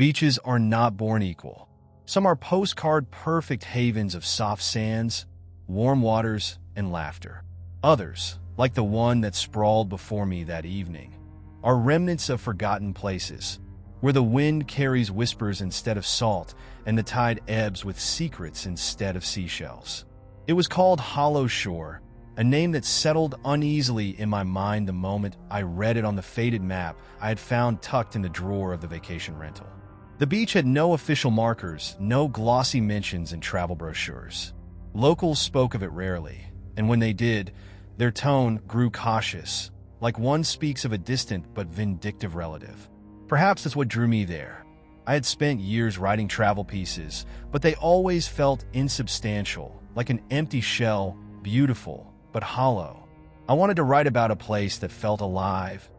Beaches are not born equal. Some are postcard-perfect havens of soft sands, warm waters, and laughter. Others, like the one that sprawled before me that evening, are remnants of forgotten places, where the wind carries whispers instead of salt and the tide ebbs with secrets instead of seashells. It was called Hollow Shore, a name that settled uneasily in my mind the moment I read it on the faded map I had found tucked in the drawer of the vacation rental. The beach had no official markers, no glossy mentions in travel brochures. Locals spoke of it rarely, and when they did, their tone grew cautious, like one speaks of a distant but vindictive relative. Perhaps that's what drew me there. I had spent years writing travel pieces, but they always felt insubstantial, like an empty shell, beautiful, but hollow. I wanted to write about a place that felt alive,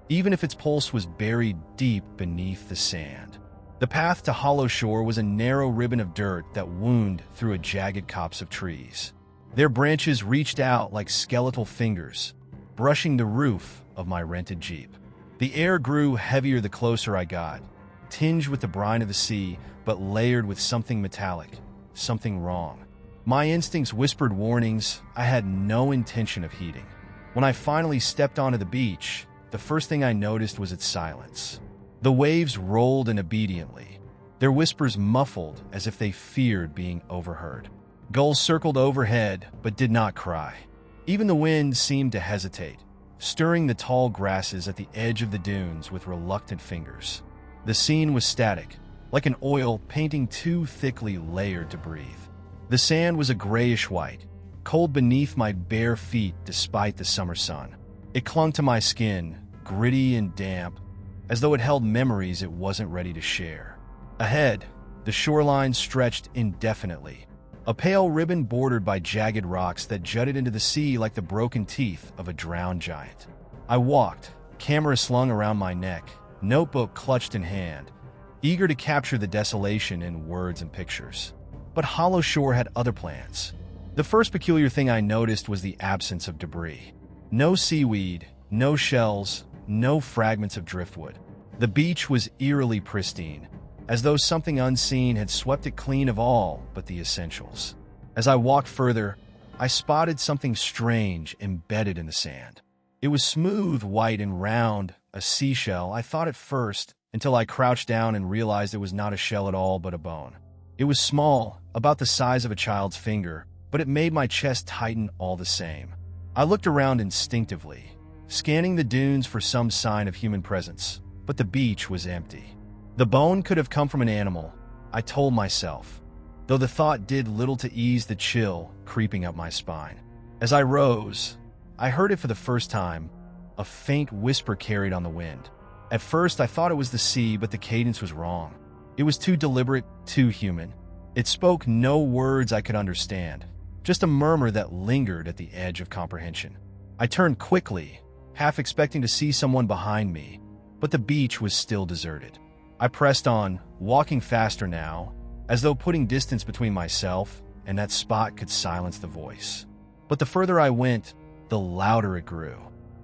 even if its pulse was buried deep beneath the sand. The path to Hollow Shore was a narrow ribbon of dirt that wound through a jagged copse of trees. Their branches reached out like skeletal fingers, brushing the roof of my rented Jeep. The air grew heavier the closer I got, tinged with the brine of the sea, but layered with something metallic, something wrong. My instincts whispered warnings I had no intention of heeding. When I finally stepped onto the beach, the first thing I noticed was its silence. The waves rolled in obediently, their whispers muffled as if they feared being overheard. Gulls circled overhead but did not cry. Even the wind seemed to hesitate, stirring the tall grasses at the edge of the dunes with reluctant fingers. The scene was static, like an oil painting too thickly layered to breathe. The sand was a grayish-white, cold beneath my bare feet despite the summer sun. It clung to my skin, gritty and damp, as though it held memories it wasn't ready to share. Ahead, the shoreline stretched indefinitely, a pale ribbon bordered by jagged rocks that jutted into the sea like the broken teeth of a drowned giant. I walked, camera slung around my neck, notebook clutched in hand, eager to capture the desolation in words and pictures. But Hollow Shore had other plans. The first peculiar thing I noticed was the absence of debris. No seaweed, no shells, no fragments of driftwood. The beach was eerily pristine, as though something unseen had swept it clean of all but the essentials. As I walked further, I spotted something strange embedded in the sand. It was smooth, white, and round, a seashell, I thought at first, until I crouched down and realized it was not a shell at all but a bone. It was small, about the size of a child's finger, but it made my chest tighten all the same. I looked around instinctively, scanning the dunes for some sign of human presence, but the beach was empty. The bone could have come from an animal, I told myself, though the thought did little to ease the chill creeping up my spine. As I rose, I heard it for the first time, a faint whisper carried on the wind. At first, I thought it was the sea, but the cadence was wrong. It was too deliberate, too human. It spoke no words I could understand, just a murmur that lingered at the edge of comprehension. I turned quickly, half expecting to see someone behind me, but the beach was still deserted. I pressed on, walking faster now, as though putting distance between myself and that spot could silence the voice. But the further I went, the louder it grew.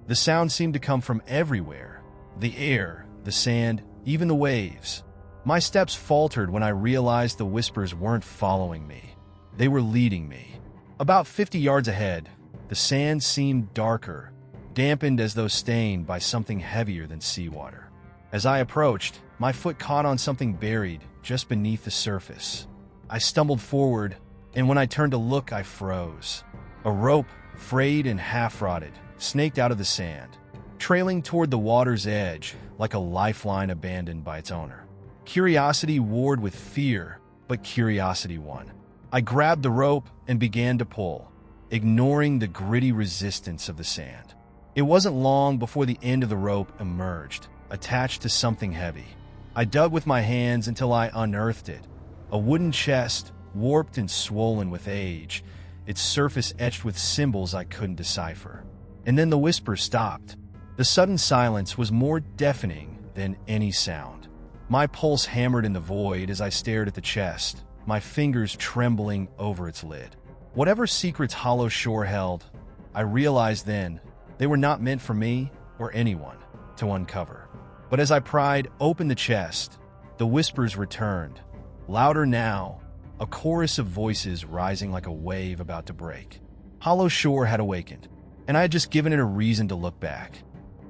The sound seemed to come from everywhere. The air, the sand, even the waves. My steps faltered when I realized the whispers weren't following me. They were leading me. About 50 yards ahead, the sand seemed darker, dampened as though stained by something heavier than seawater. As I approached, my foot caught on something buried just beneath the surface. I stumbled forward, and when I turned to look, I froze. A rope, frayed and half-rotted, snaked out of the sand, trailing toward the water's edge like a lifeline abandoned by its owner. Curiosity warred with fear, but curiosity won. I grabbed the rope and began to pull, ignoring the gritty resistance of the sand. It wasn't long before the end of the rope emerged, attached to something heavy. I dug with my hands until I unearthed it, a wooden chest, warped and swollen with age, its surface etched with symbols I couldn't decipher. And then the whisper stopped. The sudden silence was more deafening than any sound. My pulse hammered in the void as I stared at the chest, my fingers trembling over its lid. Whatever secrets Hollow Shore held, I realized then, they were not meant for me or anyone to uncover. But as I pried open the chest, The whispers returned, louder now, a chorus of voices rising like a wave about to break. Hollow Shore had awakened, and I had just given it a reason to look back.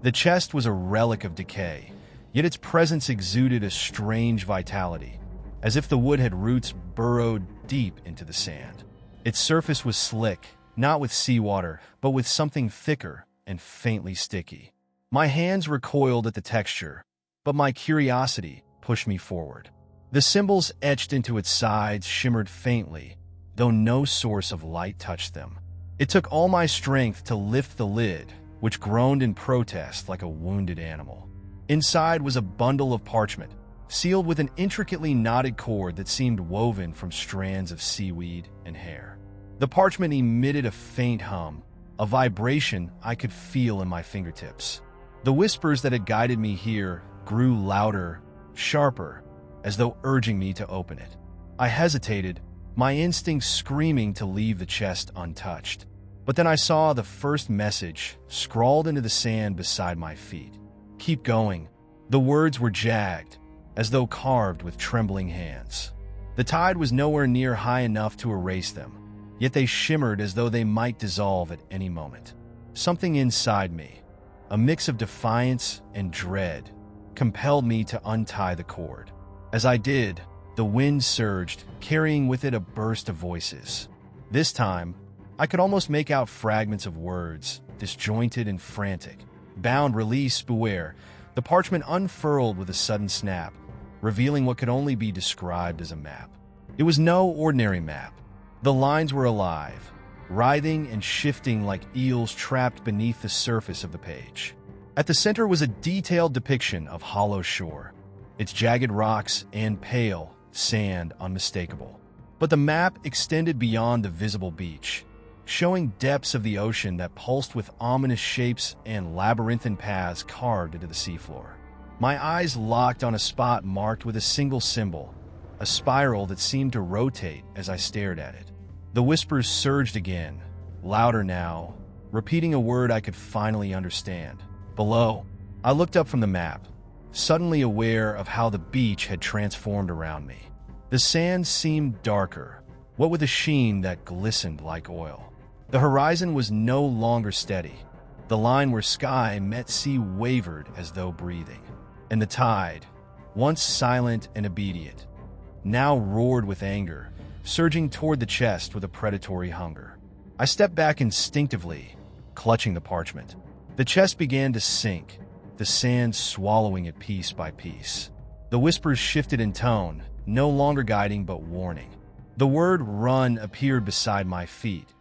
The chest was a relic of decay, yet its presence exuded a strange vitality, as if the wood had roots burrowed deep into the sand. Its surface was slick, not with seawater, but with something thicker and faintly sticky. My hands recoiled at the texture, but my curiosity pushed me forward. The symbols etched into its sides shimmered faintly, though no source of light touched them. It took all my strength to lift the lid, which groaned in protest like a wounded animal. Inside was a bundle of parchment, sealed with an intricately knotted cord that seemed woven from strands of seaweed and hair. The parchment emitted a faint hum, a vibration I could feel in my fingertips. The whispers that had guided me here grew louder, sharper, as though urging me to open it. I hesitated, my instincts screaming to leave the chest untouched. But then I saw the first message scrawled into the sand beside my feet. "Keep going." The words were jagged, as though carved with trembling hands. The tide was nowhere near high enough to erase them, yet they shimmered as though they might dissolve at any moment. Something inside me, a mix of defiance and dread, compelled me to untie the cord. As I did, the wind surged, carrying with it a burst of voices. This time, I could almost make out fragments of words, disjointed and frantic. Bound, release, beware. The parchment unfurled with a sudden snap, revealing what could only be described as a map. It was no ordinary map. The lines were alive, writhing and shifting like eels trapped beneath the surface of the page. At the center was a detailed depiction of Hollow Shore, its jagged rocks and pale sand unmistakable. But the map extended beyond the visible beach, showing depths of the ocean that pulsed with ominous shapes and labyrinthine paths carved into the seafloor. My eyes locked on a spot marked with a single symbol, a spiral that seemed to rotate as I stared at it. The whispers surged again, louder now, repeating a word I could finally understand. Below, I looked up from the map, suddenly aware of how the beach had transformed around me. The sand seemed darker, what with a sheen that glistened like oil. The horizon was no longer steady. The line where sky met sea wavered as though breathing. And the tide, once silent and obedient, now roared with anger, surging toward the chest with a predatory hunger. I stepped back instinctively, clutching the parchment. The chest began to sink, the sand swallowing it piece by piece. The whispers shifted in tone, no longer guiding but warning. The word "run" appeared beside my feet,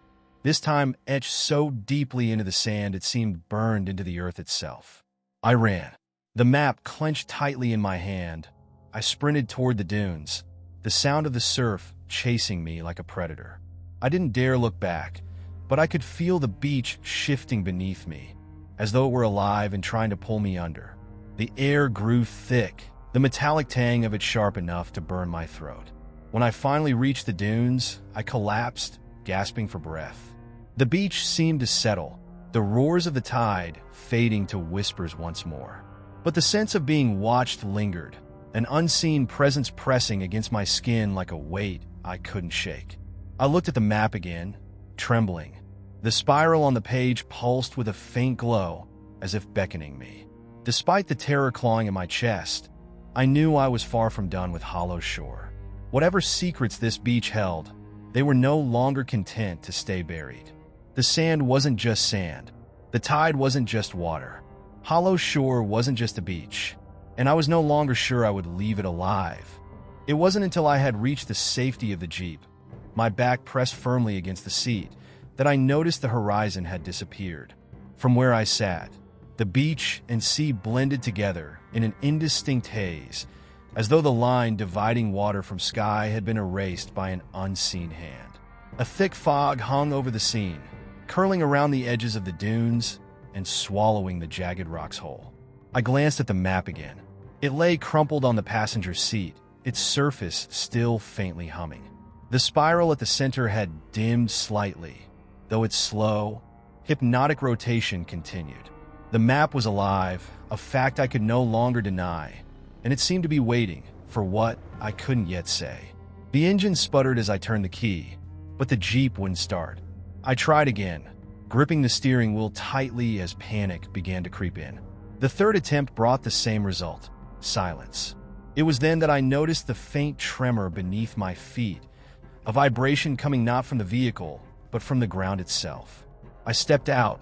this time etched so deeply into the sand it seemed burned into the earth itself. I ran. The map clenched tightly in my hand. I sprinted toward the dunes, the sound of the surf chasing me like a predator. I didn't dare look back, but I could feel the beach shifting beneath me, as though it were alive and trying to pull me under. The air grew thick, the metallic tang of it sharp enough to burn my throat. When I finally reached the dunes, I collapsed, gasping for breath. The beach seemed to settle, the roars of the tide fading to whispers once more. But the sense of being watched lingered, an unseen presence pressing against my skin like a weight I couldn't shake. I looked at the map again, trembling. The spiral on the page pulsed with a faint glow, as if beckoning me. Despite the terror clawing at my chest, I knew I was far from done with Hollow Shore. Whatever secrets this beach held, they were no longer content to stay buried. The sand wasn't just sand. The tide wasn't just water. Hollow Shore wasn't just a beach, and I was no longer sure I would leave it alive. It wasn't until I had reached the safety of the Jeep, my back pressed firmly against the seat, that I noticed the horizon had disappeared. From where I sat, the beach and sea blended together in an indistinct haze, as though the line dividing water from sky had been erased by an unseen hand. A thick fog hung over the scene, curling around the edges of the dunes and swallowing the jagged rocks whole. I glanced at the map again. It lay crumpled on the passenger seat, its surface still faintly humming. The spiral at the center had dimmed slightly, though its slow, hypnotic rotation continued. The map was alive, a fact I could no longer deny, and it seemed to be waiting, For what, I couldn't yet say. The engine sputtered as I turned the key, but the Jeep wouldn't start. I tried again, gripping the steering wheel tightly as panic began to creep in. The third attempt brought the same result: silence. It was then that I noticed the faint tremor beneath my feet, a vibration coming not from the vehicle, but from the ground itself. I stepped out,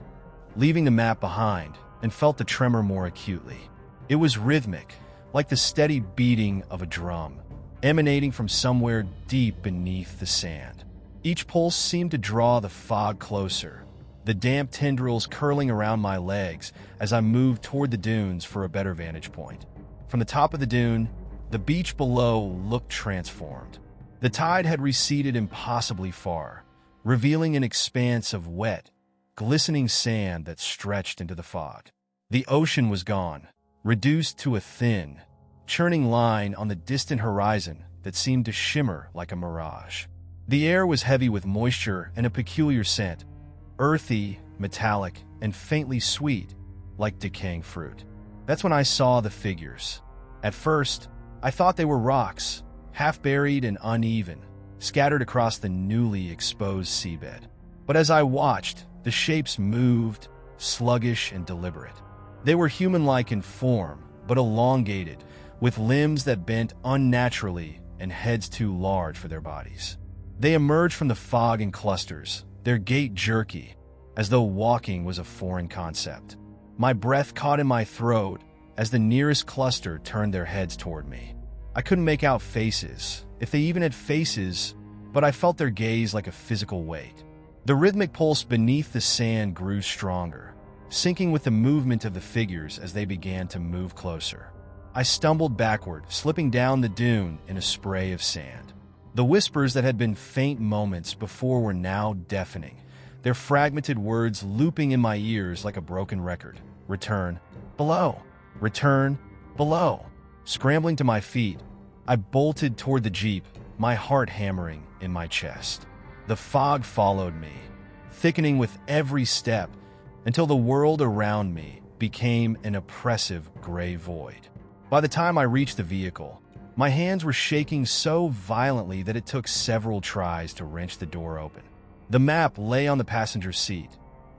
leaving the map behind, and felt the tremor more acutely. It was rhythmic, like the steady beating of a drum, emanating from somewhere deep beneath the sand. Each pulse seemed to draw the fog closer, the damp tendrils curling around my legs as I moved toward the dunes for a better vantage point. From the top of the dune, the beach below looked transformed. The tide had receded impossibly far, revealing an expanse of wet, glistening sand that stretched into the fog. The ocean was gone, reduced to a thin, churning line on the distant horizon that seemed to shimmer like a mirage. The air was heavy with moisture and a peculiar scent, earthy, metallic, and faintly sweet, like decaying fruit. That's when I saw the figures. At first, I thought they were rocks, half-buried and uneven, scattered across the newly exposed seabed. But as I watched, the shapes moved, sluggish and deliberate. They were human-like in form, but elongated, with limbs that bent unnaturally and heads too large for their bodies. They emerged from the fog in clusters, their gait jerky, as though walking was a foreign concept. My breath caught in my throat as the nearest cluster turned their heads toward me. I couldn't make out faces, if they even had faces, but I felt their gaze like a physical weight. The rhythmic pulse beneath the sand grew stronger, syncing with the movement of the figures as they began to move closer. I stumbled backward, slipping down the dune in a spray of sand. The whispers that had been faint moments before were now deafening, their fragmented words looping in my ears like a broken record. Return, below. Return, below. Scrambling to my feet, I bolted toward the Jeep, my heart hammering in my chest. The fog followed me, thickening with every step until the world around me became an oppressive gray void. By the time I reached the vehicle, my hands were shaking so violently that it took several tries to wrench the door open. The map lay on the passenger seat,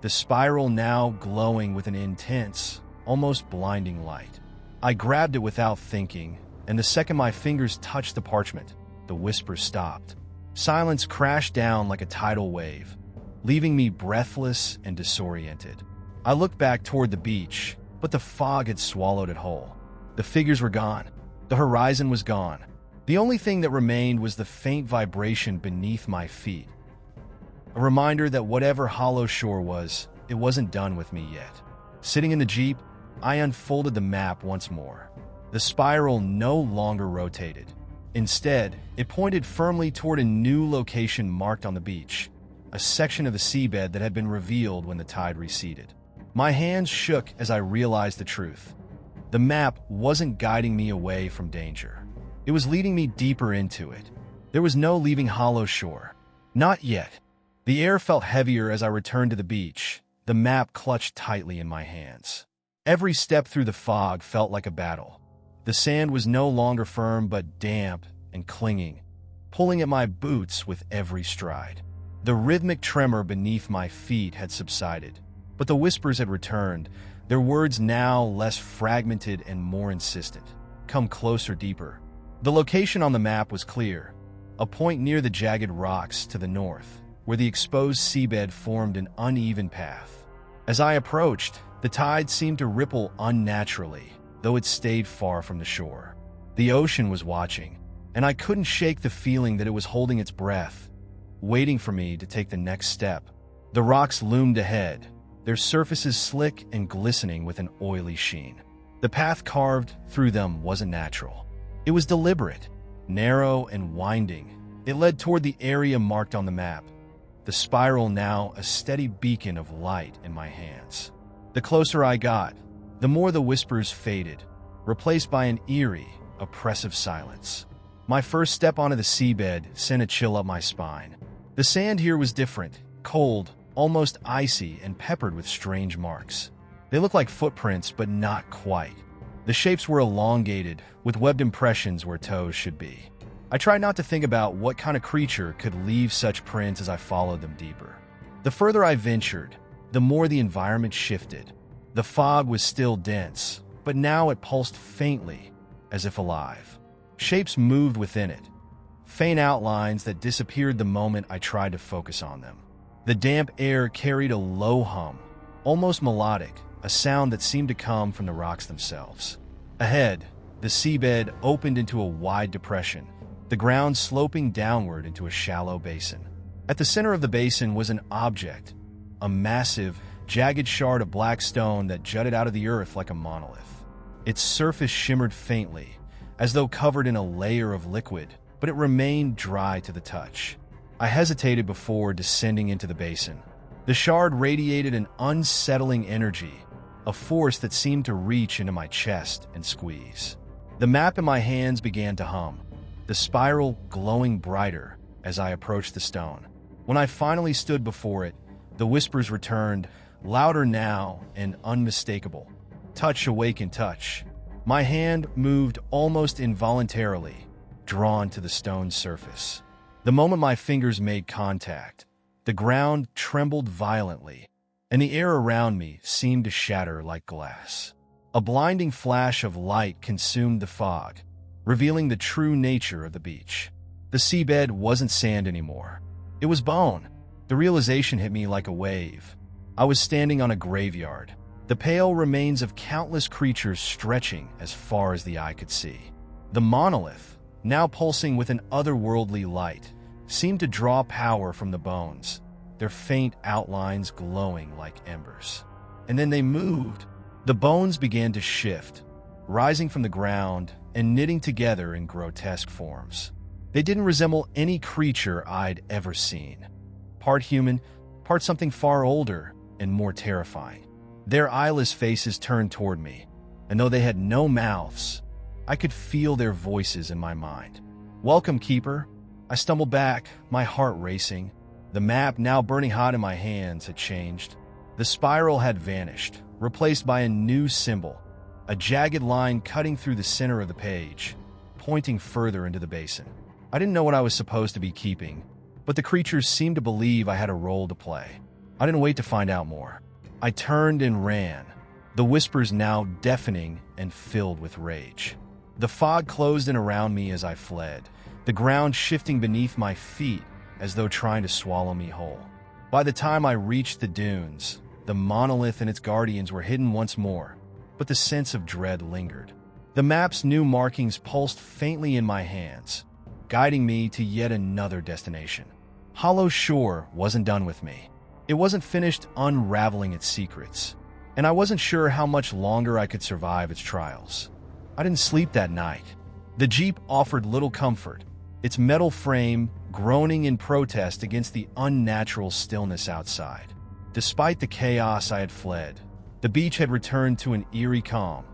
the spiral now glowing with an intense, almost blinding light. I grabbed it without thinking, and the second my fingers touched the parchment, the whispers stopped. Silence crashed down like a tidal wave, leaving me breathless and disoriented. I looked back toward the beach, but the fog had swallowed it whole. The figures were gone. The horizon was gone. The only thing that remained was the faint vibration beneath my feet. A reminder that whatever Hollow Shore was, it wasn't done with me yet. Sitting in the Jeep, I unfolded the map once more. The spiral no longer rotated. Instead, it pointed firmly toward a new location marked on the beach, a section of the seabed that had been revealed when the tide receded. My hands shook as I realized the truth. The map wasn't guiding me away from danger. It was leading me deeper into it. There was no leaving Hollow Shore. Not yet. The air felt heavier as I returned to the beach, the map clutched tightly in my hands. Every step through the fog felt like a battle. The sand was no longer firm but damp and clinging, pulling at my boots with every stride. The rhythmic tremor beneath my feet had subsided, but the whispers had returned, their words now less fragmented and more insistent. Come closer, deeper. The location on the map was clear, a point near the jagged rocks to the north, where the exposed seabed formed an uneven path. As I approached, the tide seemed to ripple unnaturally, though it stayed far from the shore. The ocean was watching, and I couldn't shake the feeling that it was holding its breath, waiting for me to take the next step. The rocks loomed ahead, their surfaces slick and glistening with an oily sheen. The path carved through them wasn't natural. It was deliberate, narrow and winding. It led toward the area marked on the map, the spiral now a steady beacon of light in my hands. The closer I got, the more the whispers faded, replaced by an eerie, oppressive silence. My first step onto the seabed sent a chill up my spine. The sand here was different, cold, almost icy, and peppered with strange marks. They looked like footprints, but not quite. The shapes were elongated, with webbed impressions where toes should be. I tried not to think about what kind of creature could leave such prints as I followed them deeper. The further I ventured, the more the environment shifted. The fog was still dense, but now it pulsed faintly, as if alive. Shapes moved within it, faint outlines that disappeared the moment I tried to focus on them. The damp air carried a low hum, almost melodic, a sound that seemed to come from the rocks themselves. Ahead, the seabed opened into a wide depression, the ground sloping downward into a shallow basin. At the center of the basin was an object, a massive, jagged shard of black stone that jutted out of the earth like a monolith. Its surface shimmered faintly, as though covered in a layer of liquid, but it remained dry to the touch. I hesitated before descending into the basin. The shard radiated an unsettling energy, a force that seemed to reach into my chest and squeeze. The map in my hands began to hum, the spiral glowing brighter as I approached the stone. When I finally stood before it, the whispers returned, louder now and unmistakable. Touch awakened touch. My hand moved almost involuntarily, drawn to the stone's surface. The moment my fingers made contact, the ground trembled violently, and the air around me seemed to shatter like glass. A blinding flash of light consumed the fog, revealing the true nature of the beach. The seabed wasn't sand anymore. It was bone. The realization hit me like a wave. I was standing on a graveyard, the pale remains of countless creatures stretching as far as the eye could see. The monolith, now pulsing with an otherworldly light, seemed to draw power from the bones, their faint outlines glowing like embers. And then they moved. The bones began to shift, rising from the ground and knitting together in grotesque forms. They didn't resemble any creature I'd ever seen. Part human, part something far older and more terrifying. Their eyeless faces turned toward me, and though they had no mouths, I could feel their voices in my mind. "Welcome, Keeper." I stumbled back, my heart racing. The map, now burning hot in my hands, had changed. The spiral had vanished, replaced by a new symbol, a jagged line cutting through the center of the page, pointing further into the basin. I didn't know what I was supposed to be keeping, but the creatures seemed to believe I had a role to play. I didn't wait to find out more. I turned and ran, the whispers now deafening and filled with rage. The fog closed in around me as I fled, the ground shifting beneath my feet as though trying to swallow me whole. By the time I reached the dunes, the monolith and its guardians were hidden once more, but the sense of dread lingered. The map's new markings pulsed faintly in my hands, guiding me to yet another destination. Hollow Shore wasn't done with me. It wasn't finished unraveling its secrets, and I wasn't sure how much longer I could survive its trials. I didn't sleep that night. The Jeep offered little comfort, its metal frame groaning in protest against the unnatural stillness outside. Despite the chaos I had fled, the beach had returned to an eerie calm,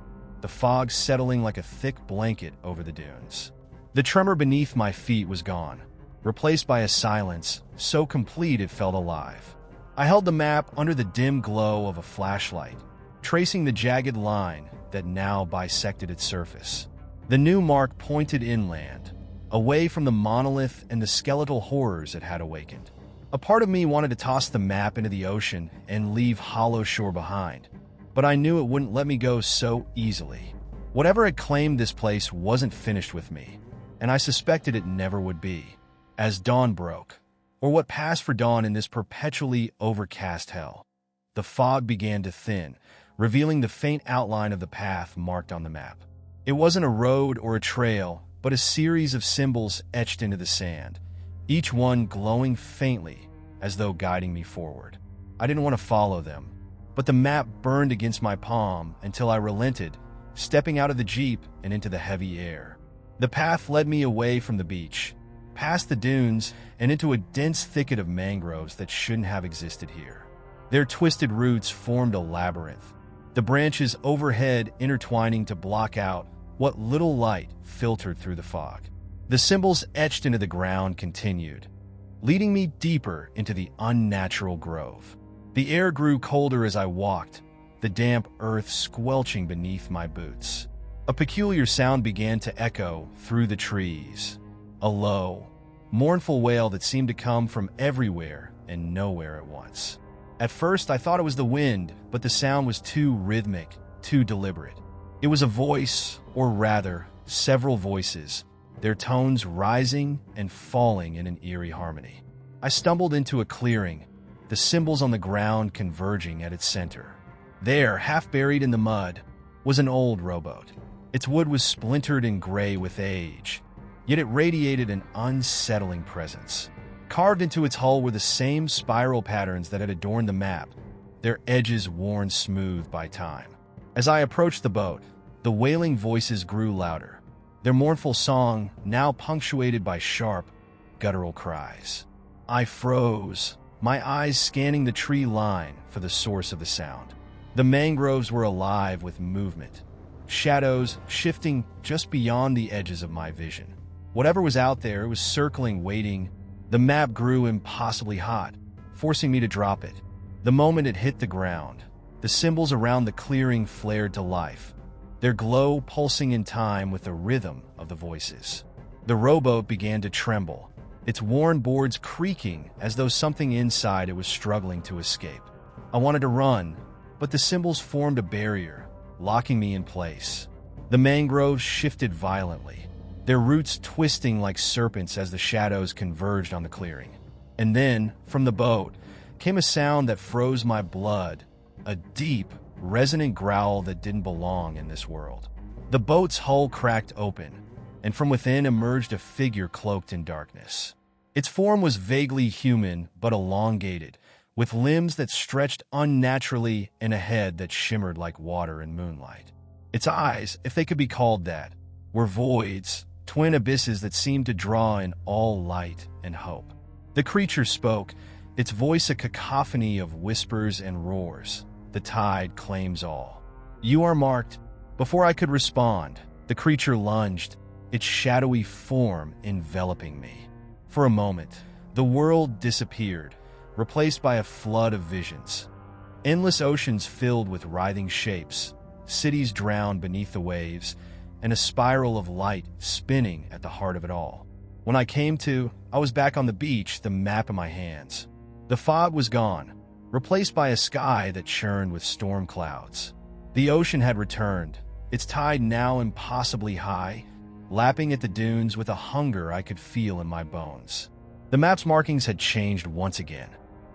the fog settling like a thick blanket over the dunes. The tremor beneath my feet was gone, replaced by a silence so complete it felt alive. I held the map under the dim glow of a flashlight, tracing the jagged line that now bisected its surface. The new mark pointed inland, away from the monolith and the skeletal horrors it had awakened. A part of me wanted to toss the map into the ocean and leave Hollow Shore behind, but I knew it wouldn't let me go so easily. Whatever had claimed this place wasn't finished with me, and I suspected it never would be. As dawn broke, or what passed for dawn in this perpetually overcast hell, the fog began to thin, revealing the faint outline of the path marked on the map. It wasn't a road or a trail, but a series of symbols etched into the sand, each one glowing faintly as though guiding me forward. I didn't want to follow them, but the map burned against my palm until I relented, stepping out of the Jeep and into the heavy air. The path led me away from the beach, past the dunes, and into a dense thicket of mangroves that shouldn't have existed here. Their twisted roots formed a labyrinth, the branches overhead intertwining to block out what little light filtered through the fog. The symbols etched into the ground continued, leading me deeper into the unnatural grove. The air grew colder as I walked, the damp earth squelching beneath my boots. A peculiar sound began to echo through the trees. A low, mournful wail that seemed to come from everywhere and nowhere at once. At first, I thought it was the wind, but the sound was too rhythmic, too deliberate. It was a voice, or rather, several voices, their tones rising and falling in an eerie harmony. I stumbled into a clearing, the symbols on the ground converging at its center. There, half buried in the mud, was an old rowboat. Its wood was splintered and gray with age, yet it radiated an unsettling presence. Carved into its hull were the same spiral patterns that had adorned the map, their edges worn smooth by time. As I approached the boat, the wailing voices grew louder, their mournful song now punctuated by sharp, guttural cries. I froze, my eyes scanning the tree line for the source of the sound. The mangroves were alive with movement, shadows shifting just beyond the edges of my vision. Whatever was out there, it was circling, waiting. The map grew impossibly hot, forcing me to drop it. The moment it hit the ground, the symbols around the clearing flared to life, their glow pulsing in time with the rhythm of the voices. The rowboat began to tremble, its worn boards creaking as though something inside it was struggling to escape. I wanted to run, but the symbols formed a barrier, locking me in place. The mangroves shifted violently, their roots twisting like serpents as the shadows converged on the clearing. And then, from the boat, came a sound that froze my blood, a deep, resonant growl that didn't belong in this world. The boat's hull cracked open, and from within emerged a figure cloaked in darkness. Its form was vaguely human but elongated, with limbs that stretched unnaturally and a head that shimmered like water in moonlight. Its eyes, if they could be called that, were voids, twin abysses that seemed to draw in all light and hope. The creature spoke, its voice a cacophony of whispers and roars. The tide claims all. You are marked. Before I could respond, the creature lunged, its shadowy form enveloping me. For a moment, the world disappeared, replaced by a flood of visions. Endless oceans filled with writhing shapes, cities drowned beneath the waves, and a spiral of light spinning at the heart of it all. When I came to, I was back on the beach, the map in my hands. The fog was gone, replaced by a sky that churned with storm clouds. The ocean had returned, its tide now impossibly high, lapping at the dunes with a hunger I could feel in my bones. The map's markings had changed once again.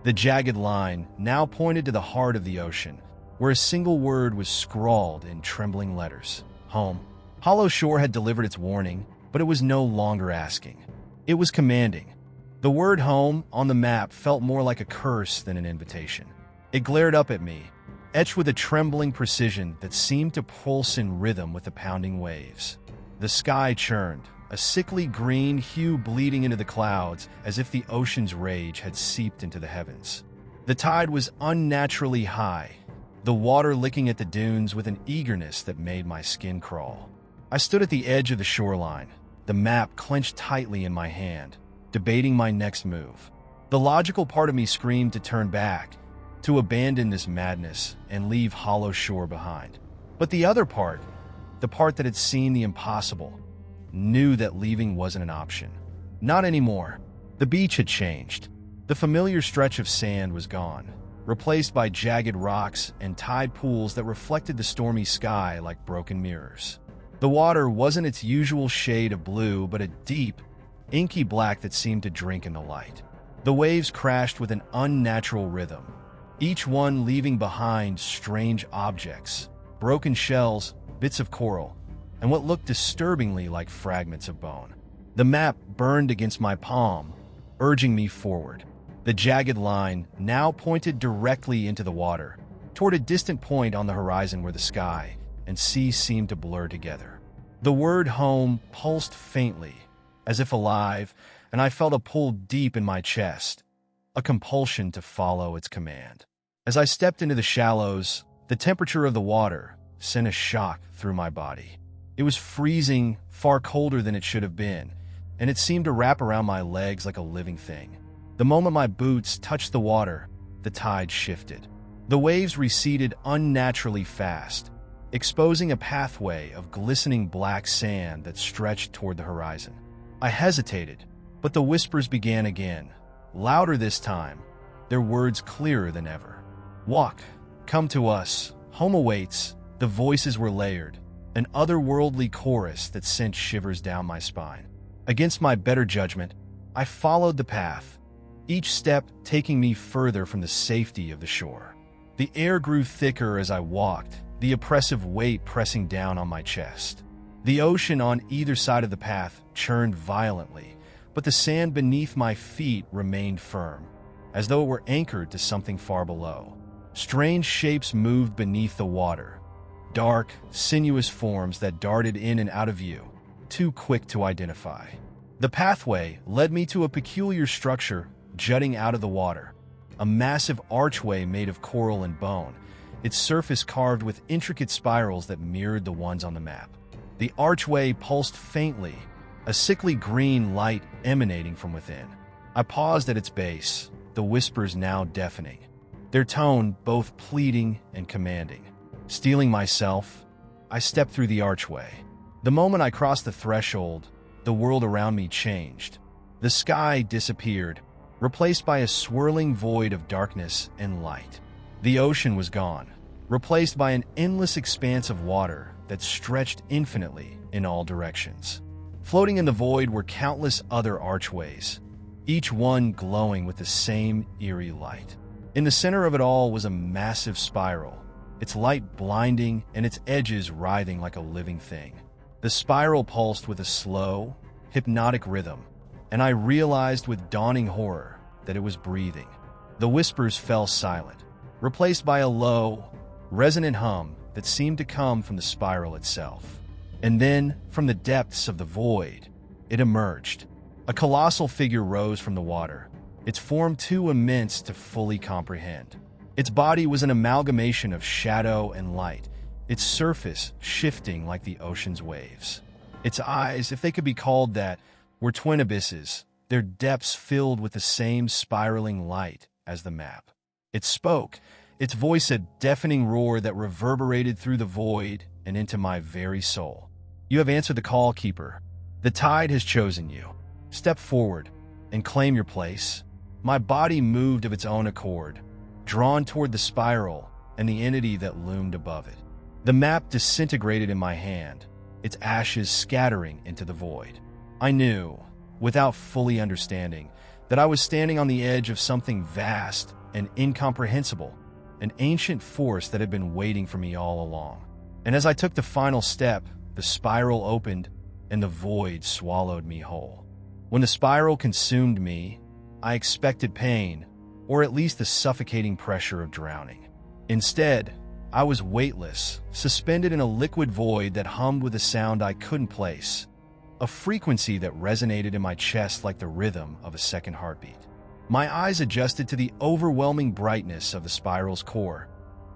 The jagged line now pointed to the heart of the ocean, where a single word was scrawled in trembling letters. Home. Hollow Shore had delivered its warning, but it was no longer asking. It was commanding. The word home on the map felt more like a curse than an invitation. It glared up at me, etched with a trembling precision that seemed to pulse in rhythm with the pounding waves. The sky churned, a sickly green hue bleeding into the clouds as if the ocean's rage had seeped into the heavens. The tide was unnaturally high, the water licking at the dunes with an eagerness that made my skin crawl. I stood at the edge of the shoreline, the map clenched tightly in my hand, debating my next move. The logical part of me screamed to turn back, to abandon this madness and leave Hollow Shore behind. But the other part, the part that had seen the impossible, knew that leaving wasn't an option. Not anymore. The beach had changed. The familiar stretch of sand was gone, replaced by jagged rocks and tide pools that reflected the stormy sky like broken mirrors. The water wasn't its usual shade of blue, but a deep, inky black that seemed to drink in the light. The waves crashed with an unnatural rhythm, each one leaving behind strange objects, broken shells, bits of coral, and what looked disturbingly like fragments of bone. The map burned against my palm, urging me forward. The jagged line now pointed directly into the water, toward a distant point on the horizon where the sky and sea seemed to blur together. The word home pulsed faintly, as if alive, and I felt a pull deep in my chest, a compulsion to follow its command. As I stepped into the shallows, the temperature of the water sent a shock through my body. It was freezing, far colder than it should have been, and it seemed to wrap around my legs like a living thing. The moment my boots touched the water, the tide shifted. The waves receded unnaturally fast, exposing a pathway of glistening black sand that stretched toward the horizon. I hesitated, but the whispers began again, louder this time, their words clearer than ever. "Walk, come to us, home awaits." The voices were layered, an otherworldly chorus that sent shivers down my spine. Against my better judgment, I followed the path, each step taking me further from the safety of the shore. The air grew thicker as I walked, the oppressive weight pressing down on my chest. The ocean on either side of the path churned violently, but the sand beneath my feet remained firm, as though it were anchored to something far below. Strange shapes moved beneath the water, dark, sinuous forms that darted in and out of view, too quick to identify. The pathway led me to a peculiar structure jutting out of the water, a massive archway made of coral and bone, its surface carved with intricate spirals that mirrored the ones on the map. The archway pulsed faintly, a sickly green light emanating from within. I paused at its base, the whispers now deafening, their tone both pleading and commanding. Steeling myself, I stepped through the archway. The moment I crossed the threshold, the world around me changed. The sky disappeared, replaced by a swirling void of darkness and light. The ocean was gone, replaced by an endless expanse of water that stretched infinitely in all directions. Floating in the void were countless other archways, each one glowing with the same eerie light. In the center of it all was a massive spiral, its light blinding and its edges writhing like a living thing. The spiral pulsed with a slow, hypnotic rhythm, and I realized with dawning horror that it was breathing. The whispers fell silent, replaced by a low, resonant hum that seemed to come from the spiral itself. And then, from the depths of the void, it emerged. A colossal figure rose from the water, its form too immense to fully comprehend. Its body was an amalgamation of shadow and light, its surface shifting like the ocean's waves. Its eyes, if they could be called that, were twin abysses, their depths filled with the same spiraling light as the map. It spoke, its voice a deafening roar that reverberated through the void and into my very soul. "You have answered the call, Keeper. The tide has chosen you. Step forward and claim your place." My body moved of its own accord, drawn toward the spiral and the entity that loomed above it. The map disintegrated in my hand, its ashes scattering into the void. I knew, without fully understanding, that I was standing on the edge of something vast and incomprehensible, an ancient force that had been waiting for me all along. And as I took the final step, the spiral opened and the void swallowed me whole. When the spiral consumed me, I expected pain, or at least the suffocating pressure of drowning. Instead, I was weightless, suspended in a liquid void that hummed with a sound I couldn't place, a frequency that resonated in my chest like the rhythm of a second heartbeat. My eyes adjusted to the overwhelming brightness of the spiral's core,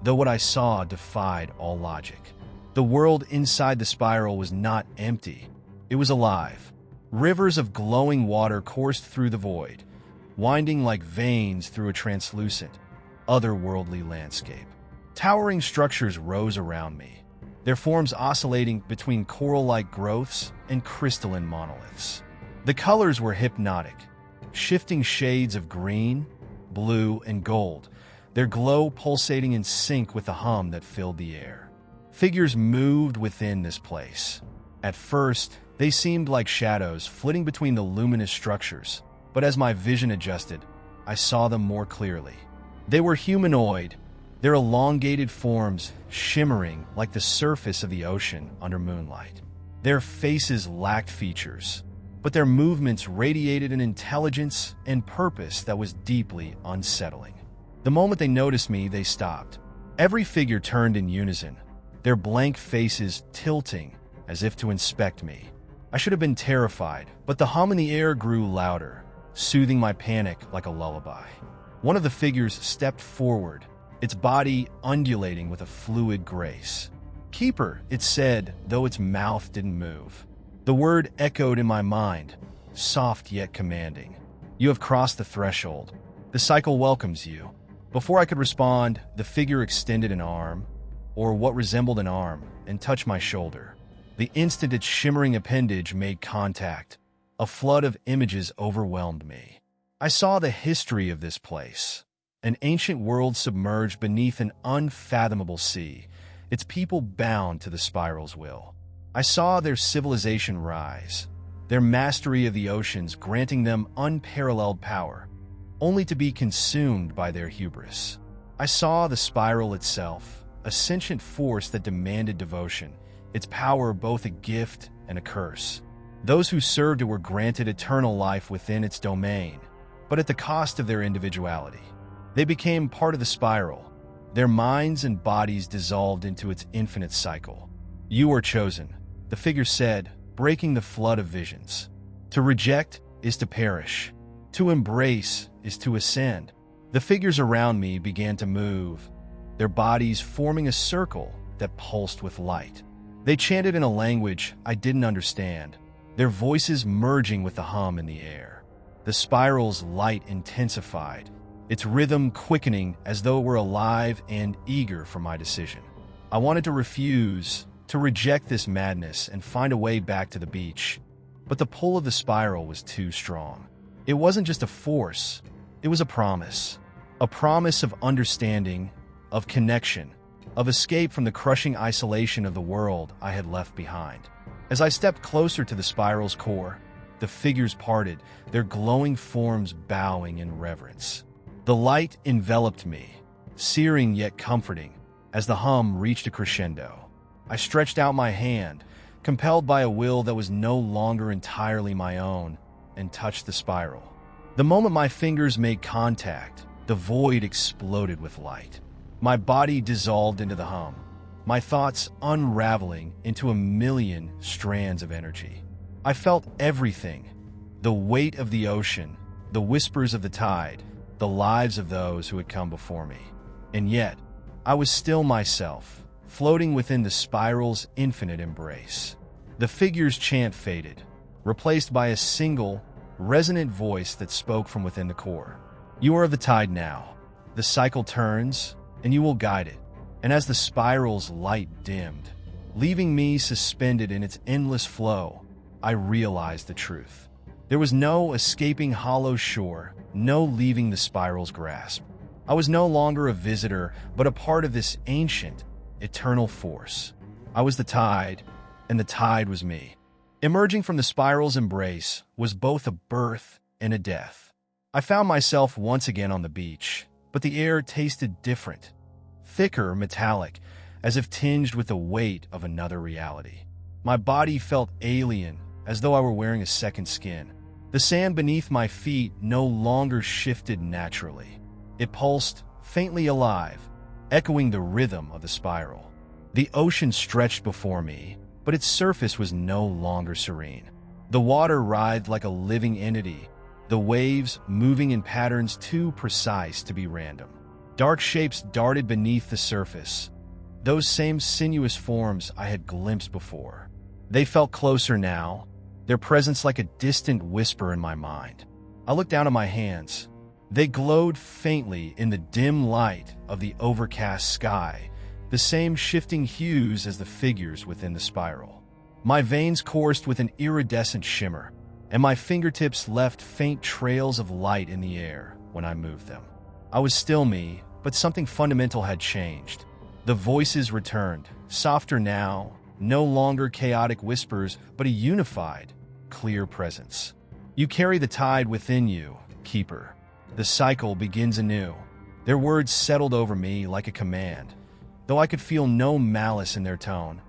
though what I saw defied all logic. The world inside the spiral was not empty. It was alive. Rivers of glowing water coursed through the void, winding like veins through a translucent, otherworldly landscape. Towering structures rose around me, their forms oscillating between coral-like growths and crystalline monoliths. The colors were hypnotic, shifting shades of green, blue, and gold, their glow pulsating in sync with the hum that filled the air. Figures moved within this place. At first, they seemed like shadows flitting between the luminous structures, but as my vision adjusted, I saw them more clearly. They were humanoid, their elongated forms shimmering like the surface of the ocean under moonlight. Their faces lacked features, but their movements radiated an intelligence and purpose that was deeply unsettling. The moment they noticed me, they stopped. Every figure turned in unison, their blank faces tilting as if to inspect me. I should have been terrified, but the hum in the air grew louder, soothing my panic like a lullaby. One of the figures stepped forward, its body undulating with a fluid grace. "Keeper," it said, though its mouth didn't move. The word echoed in my mind, soft yet commanding. "You have crossed the threshold. The cycle welcomes you." Before I could respond, the figure extended an arm, or what resembled an arm, and touched my shoulder. The instant its shimmering appendage made contact, a flood of images overwhelmed me. I saw the history of this place, an ancient world submerged beneath an unfathomable sea, its people bound to the spiral's will. I saw their civilization rise, their mastery of the oceans granting them unparalleled power, only to be consumed by their hubris. I saw the spiral itself, a sentient force that demanded devotion, its power both a gift and a curse. Those who served it were granted eternal life within its domain, but at the cost of their individuality. They became part of the spiral, their minds and bodies dissolved into its infinite cycle. You are chosen, the figure said, breaking the flood of visions. To reject is to perish. To embrace is to ascend. The figures around me began to move, their bodies forming a circle that pulsed with light. They chanted in a language I didn't understand, their voices merging with the hum in the air. The spiral's light intensified, its rhythm quickening as though it were alive and eager for my decision. I wanted to refuse, to reject this madness and find a way back to the beach, but the pull of the spiral was too strong. It wasn't just a force, it was a promise of understanding, of connection, of escape from the crushing isolation of the world I had left behind. As I stepped closer to the spiral's core, the figures parted, their glowing forms bowing in reverence. The light enveloped me, searing yet comforting, as the hum reached a crescendo. I stretched out my hand, compelled by a will that was no longer entirely my own, and touched the spiral. The moment my fingers made contact, the void exploded with light. My body dissolved into the hum, my thoughts unraveling into a million strands of energy. I felt everything, the weight of the ocean, the whispers of the tide, the lives of those who had come before me. And yet, I was still myself, floating within the spiral's infinite embrace. The figure's chant faded, replaced by a single, resonant voice that spoke from within the core. You are the tide now. The cycle turns, and you will guide it. And as the spiral's light dimmed, leaving me suspended in its endless flow, I realized the truth. There was no escaping Hollow Shore, no leaving the spiral's grasp. I was no longer a visitor, but a part of this ancient, eternal force. I was the tide, and the tide was me. Emerging from the spiral's embrace was both a birth and a death. I found myself once again on the beach, but the air tasted different, thicker, metallic, as if tinged with the weight of another reality. My body felt alien, as though I were wearing a second skin. The sand beneath my feet no longer shifted naturally. It pulsed, faintly alive, echoing the rhythm of the spiral. The ocean stretched before me, but its surface was no longer serene. The water writhed like a living entity, the waves moving in patterns too precise to be random. Dark shapes darted beneath the surface, those same sinuous forms I had glimpsed before. They felt closer now, their presence like a distant whisper in my mind. I looked down at my hands. They glowed faintly in the dim light of the overcast sky, the same shifting hues as the figures within the spiral. My veins coursed with an iridescent shimmer, and my fingertips left faint trails of light in the air when I moved them. I was still me, but something fundamental had changed. The voices returned, softer now, no longer chaotic whispers, but a unified, clear presence. You carry the tide within you, Keeper. The cycle begins anew. Their words settled over me like a command, though I could feel no malice in their tone,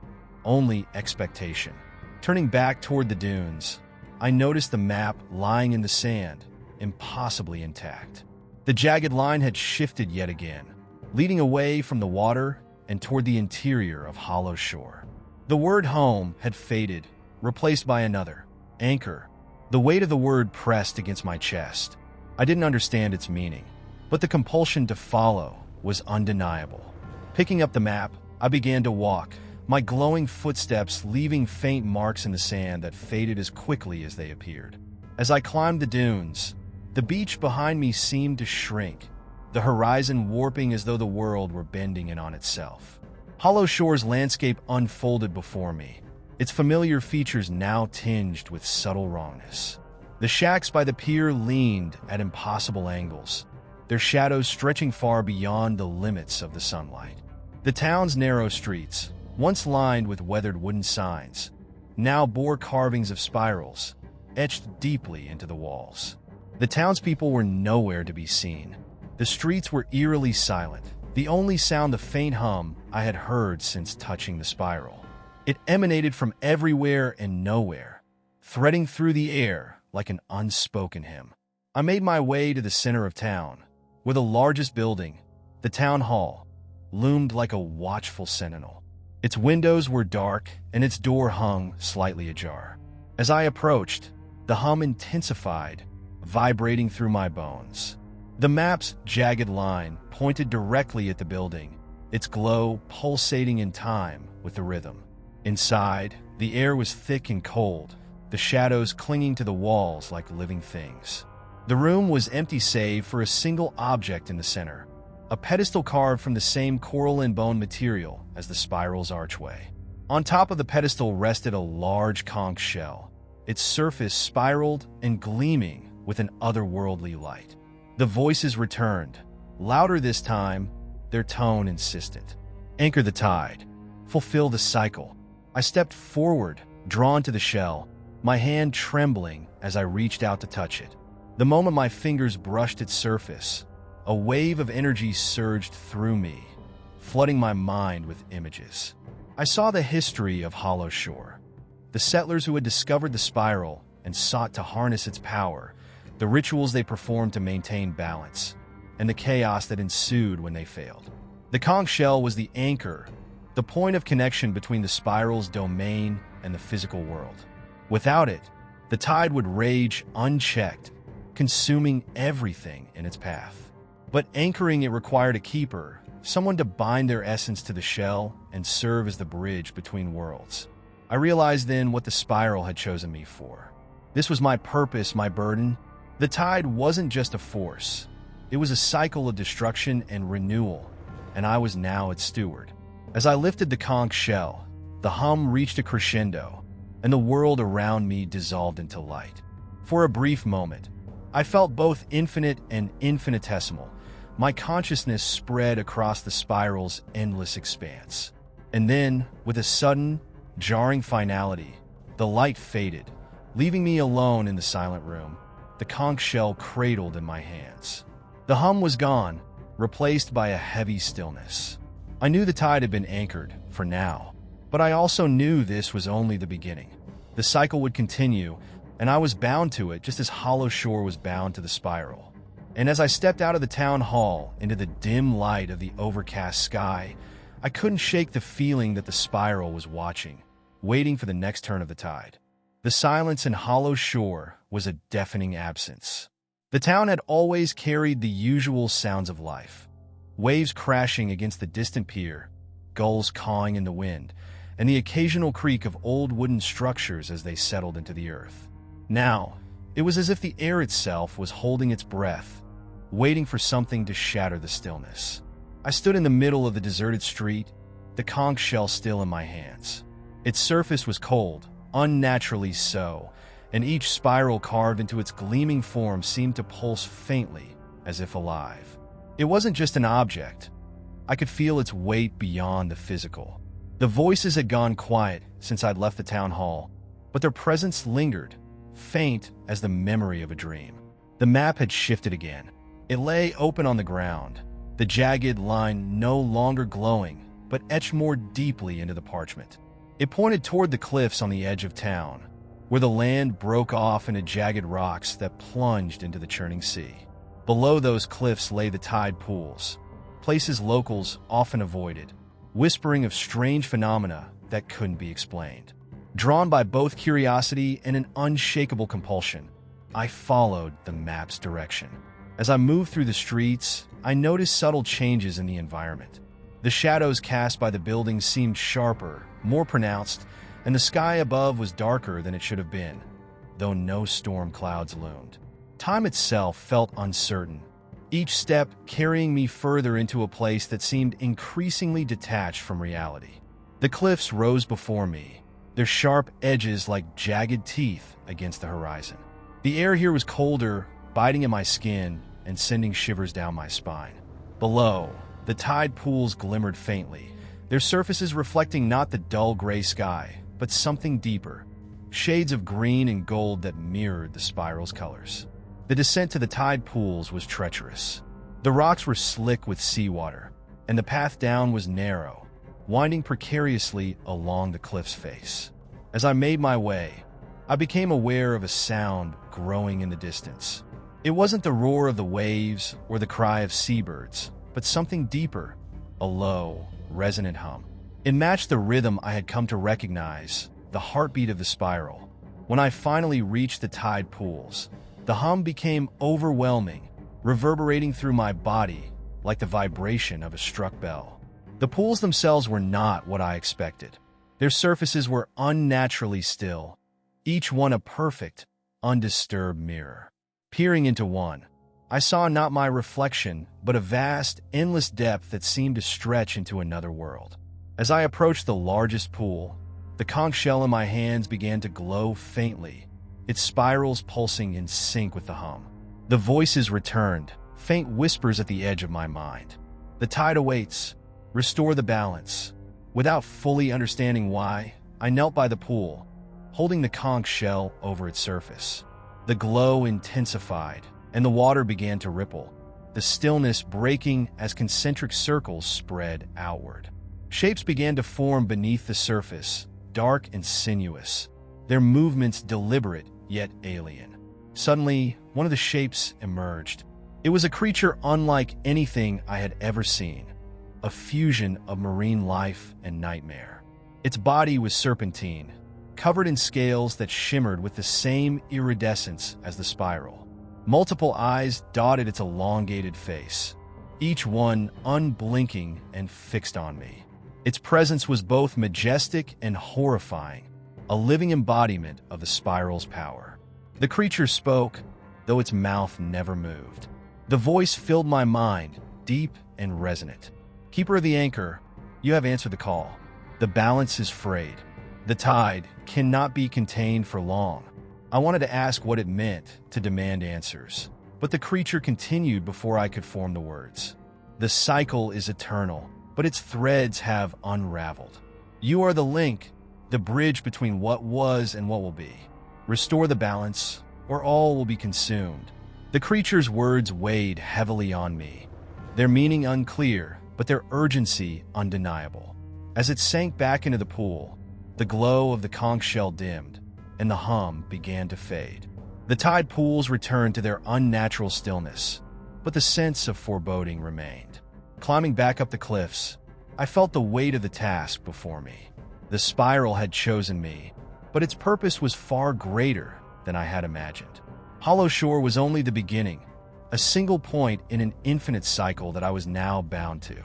only expectation. Turning back toward the dunes, I noticed the map lying in the sand, impossibly intact. The jagged line had shifted yet again, leading away from the water and toward the interior of Hollow Shore. The word home had faded, replaced by another, anchor. The weight of the word pressed against my chest. I didn't understand its meaning, but the compulsion to follow was undeniable. Picking up the map, I began to walk, my glowing footsteps leaving faint marks in the sand that faded as quickly as they appeared. As I climbed the dunes, the beach behind me seemed to shrink, the horizon warping as though the world were bending in on itself. Hollow Shore's landscape unfolded before me, its familiar features now tinged with subtle wrongness. The shacks by the pier leaned at impossible angles, their shadows stretching far beyond the limits of the sunlight. The town's narrow streets, once lined with weathered wooden signs, now bore carvings of spirals, etched deeply into the walls. The townspeople were nowhere to be seen. The streets were eerily silent, the only sound the faint hum I had heard since touching the spiral. It emanated from everywhere and nowhere, threading through the air like an unspoken hymn. I made my way to the center of town, where the largest building, the town hall, loomed like a watchful sentinel. Its windows were dark and its door hung slightly ajar. As I approached, the hum intensified, vibrating through my bones. The map's jagged line pointed directly at the building, its glow pulsating in time with the rhythm. Inside, the air was thick and cold, the shadows clinging to the walls like living things. The room was empty save for a single object in the center, a pedestal carved from the same coral and bone material as the spiral's archway. On top of the pedestal rested a large conch shell, its surface spiraled and gleaming with an otherworldly light. The voices returned, louder this time, their tone insistent. Anchor the tide. Fulfill the cycle. I stepped forward, drawn to the shell, my hand trembling as I reached out to touch it. The moment my fingers brushed its surface, a wave of energy surged through me, flooding my mind with images. I saw the history of Hollow Shore, the settlers who had discovered the spiral and sought to harness its power, the rituals they performed to maintain balance, and the chaos that ensued when they failed. The conch shell was the anchor, the point of connection between the spiral's domain and the physical world. Without it, the tide would rage unchecked, consuming everything in its path. But anchoring it required a keeper, someone to bind their essence to the shell and serve as the bridge between worlds. I realized then what the spiral had chosen me for. This was my purpose, my burden. The tide wasn't just a force. It was a cycle of destruction and renewal, and I was now its steward. As I lifted the conch shell, the hum reached a crescendo, and the world around me dissolved into light. For a brief moment, I felt both infinite and infinitesimal. My consciousness spread across the spiral's endless expanse. And then, with a sudden, jarring finality, the light faded, leaving me alone in the silent room, the conch shell cradled in my hands. The hum was gone, replaced by a heavy stillness. I knew the tide had been anchored, for now, but I also knew this was only the beginning. The cycle would continue, and I was bound to it just as Hollow Shore was bound to the spiral. And as I stepped out of the town hall into the dim light of the overcast sky, I couldn't shake the feeling that the spiral was watching, waiting for the next turn of the tide. The silence in Hollow Shore was a deafening absence. The town had always carried the usual sounds of life. Waves crashing against the distant pier, gulls cawing in the wind, and the occasional creak of old wooden structures as they settled into the earth. Now, it was as if the air itself was holding its breath, waiting for something to shatter the stillness. I stood in the middle of the deserted street, the conch shell still in my hands. Its surface was cold, unnaturally so, and each spiral carved into its gleaming form seemed to pulse faintly, as if alive. It wasn't just an object. I could feel its weight beyond the physical. The voices had gone quiet since I'd left the town hall, but their presence lingered, faint as the memory of a dream. The map had shifted again. It lay open on the ground, the jagged line no longer glowing, but etched more deeply into the parchment. It pointed toward the cliffs on the edge of town, where the land broke off into jagged rocks that plunged into the churning sea. Below those cliffs lay the tide pools, places locals often avoided, whispering of strange phenomena that couldn't be explained. Drawn by both curiosity and an unshakable compulsion, I followed the map's direction. As I moved through the streets, I noticed subtle changes in the environment. The shadows cast by the buildings seemed sharper, more pronounced, and the sky above was darker than it should have been, though no storm clouds loomed. Time itself felt uncertain, each step carrying me further into a place that seemed increasingly detached from reality. The cliffs rose before me, their sharp edges like jagged teeth against the horizon. The air here was colder, biting at my skin and sending shivers down my spine. Below, the tide pools glimmered faintly, their surfaces reflecting not the dull gray sky, but something deeper, shades of green and gold that mirrored the spiral's colors. The descent to the tide pools was treacherous. The rocks were slick with seawater, and the path down was narrow, winding precariously along the cliff's face. As I made my way, I became aware of a sound growing in the distance. It wasn't the roar of the waves or the cry of seabirds, but something deeper, a low, resonant hum. It matched the rhythm I had come to recognize, the heartbeat of the spiral. When I finally reached the tide pools, the hum became overwhelming, reverberating through my body like the vibration of a struck bell. The pools themselves were not what I expected. Their surfaces were unnaturally still, each one a perfect, undisturbed mirror. Peering into one, I saw not my reflection, but a vast, endless depth that seemed to stretch into another world. As I approached the largest pool, the conch shell in my hands began to glow faintly, its spirals pulsing in sync with the hum. The voices returned, faint whispers at the edge of my mind. The tide awaits. Restore the balance. Without fully understanding why, I knelt by the pool, holding the conch shell over its surface. The glow intensified, and the water began to ripple, the stillness breaking as concentric circles spread outward. Shapes began to form beneath the surface, dark and sinuous, their movements deliberate yet alien. Suddenly, one of the shapes emerged. It was a creature unlike anything I had ever seen, a fusion of marine life and nightmare. Its body was serpentine, covered in scales that shimmered with the same iridescence as the spiral. Multiple eyes dotted its elongated face, each one unblinking and fixed on me. Its presence was both majestic and horrifying, a living embodiment of the spiral's power. The creature spoke, though its mouth never moved. The voice filled my mind, deep and resonant. Keeper of the anchor, you have answered the call. The balance is frayed. The tide cannot be contained for long. I wanted to ask what it meant to demand answers, but the creature continued before I could form the words. The cycle is eternal, but its threads have unraveled. You are the link, the bridge between what was and what will be. Restore the balance, or all will be consumed. The creature's words weighed heavily on me, their meaning unclear, but their urgency undeniable. As it sank back into the pool, the glow of the conch shell dimmed, and the hum began to fade. The tide pools returned to their unnatural stillness, but the sense of foreboding remained. Climbing back up the cliffs, I felt the weight of the task before me. The spiral had chosen me, but its purpose was far greater than I had imagined. Hollow Shore was only the beginning, a single point in an infinite cycle that I was now bound to.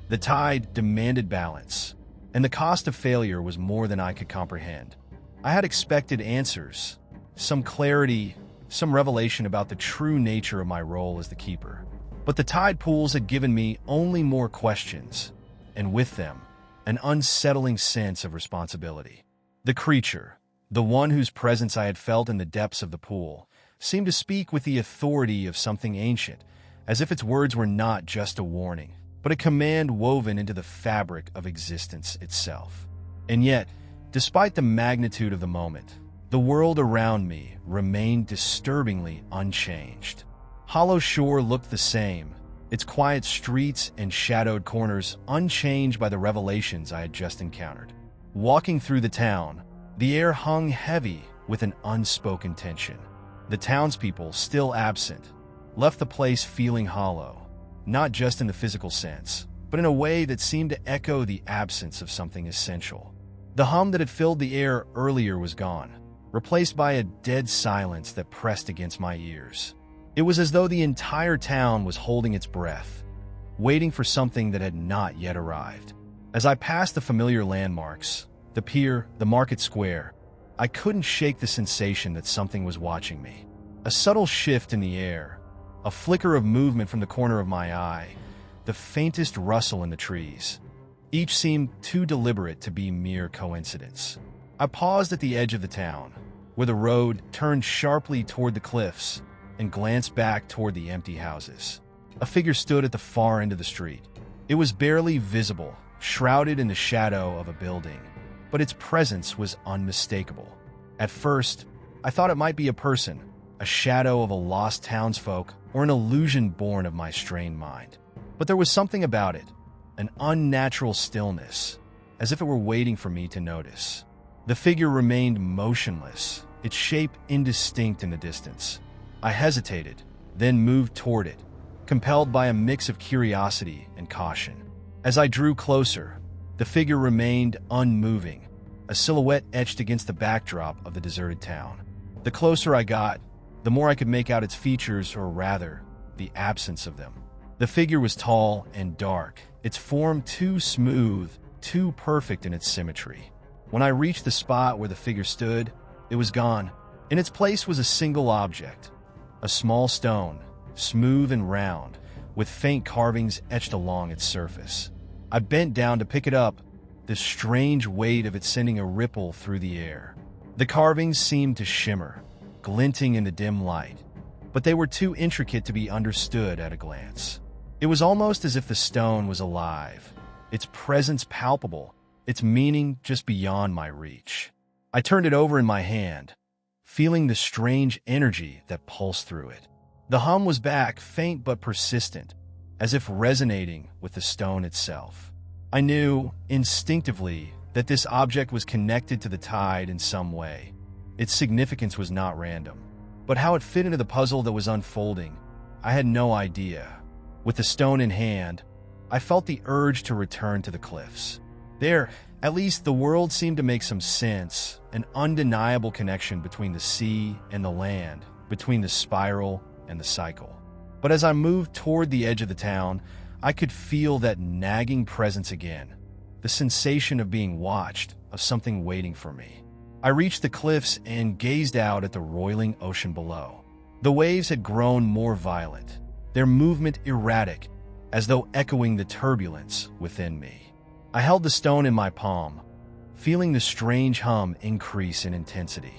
The tide demanded balance, and the cost of failure was more than I could comprehend. I had expected answers, some clarity, some revelation about the true nature of my role as the keeper. But the tide pools had given me only more questions, and with them, an unsettling sense of responsibility. The creature, the one whose presence I had felt in the depths of the pool, seemed to speak with the authority of something ancient, as if its words were not just a warning, but a command woven into the fabric of existence itself. And yet, despite the magnitude of the moment, the world around me remained disturbingly unchanged. Hollow Shore looked the same, its quiet streets and shadowed corners unchanged by the revelations I had just encountered. Walking through the town, the air hung heavy with an unspoken tension. The townspeople, still absent, left the place feeling hollow, not just in the physical sense, but in a way that seemed to echo the absence of something essential. The hum that had filled the air earlier was gone, replaced by a dead silence that pressed against my ears. It was as though the entire town was holding its breath, waiting for something that had not yet arrived. As I passed the familiar landmarks, the pier, the market square, I couldn't shake the sensation that something was watching me. A subtle shift in the air, A flicker of movement from the corner of my eye, the faintest rustle in the trees. Each seemed too deliberate to be mere coincidence. I paused at the edge of the town, where the road turned sharply toward the cliffs, and glanced back toward the empty houses. A figure stood at the far end of the street. It was barely visible, shrouded in the shadow of a building, but its presence was unmistakable. At first, I thought it might be a person, a shadow of a lost townsfolk, or an illusion born of my strained mind. But there was something about it, an unnatural stillness, as if it were waiting for me to notice. The figure remained motionless, its shape indistinct in the distance. I hesitated, then moved toward it, compelled by a mix of curiosity and caution. As I drew closer, the figure remained unmoving, a silhouette etched against the backdrop of the deserted town. The closer I got, the more I could make out its features, or rather, the absence of them. The figure was tall and dark, its form too smooth, too perfect in its symmetry. When I reached the spot where the figure stood, it was gone. In its place was a single object, a small stone, smooth and round, with faint carvings etched along its surface. I bent down to pick it up, the strange weight of it sending a ripple through the air. The carvings seemed to shimmer, glinting in the dim light, but they were too intricate to be understood at a glance. It was almost as if the stone was alive, its presence palpable, its meaning just beyond my reach. I turned it over in my hand, feeling the strange energy that pulsed through it. The hum was back, faint but persistent, as if resonating with the stone itself. I knew, instinctively, that this object was connected to the tide in some way. Its significance was not random, but how it fit into the puzzle that was unfolding, I had no idea. With the stone in hand, I felt the urge to return to the cliffs. There, at least, the world seemed to make some sense, an undeniable connection between the sea and the land, between the spiral and the cycle. But as I moved toward the edge of the town, I could feel that nagging presence again, the sensation of being watched, of something waiting for me. I reached the cliffs and gazed out at the roiling ocean below. The waves had grown more violent, their movement erratic, as though echoing the turbulence within me. I held the stone in my palm, feeling the strange hum increase in intensity.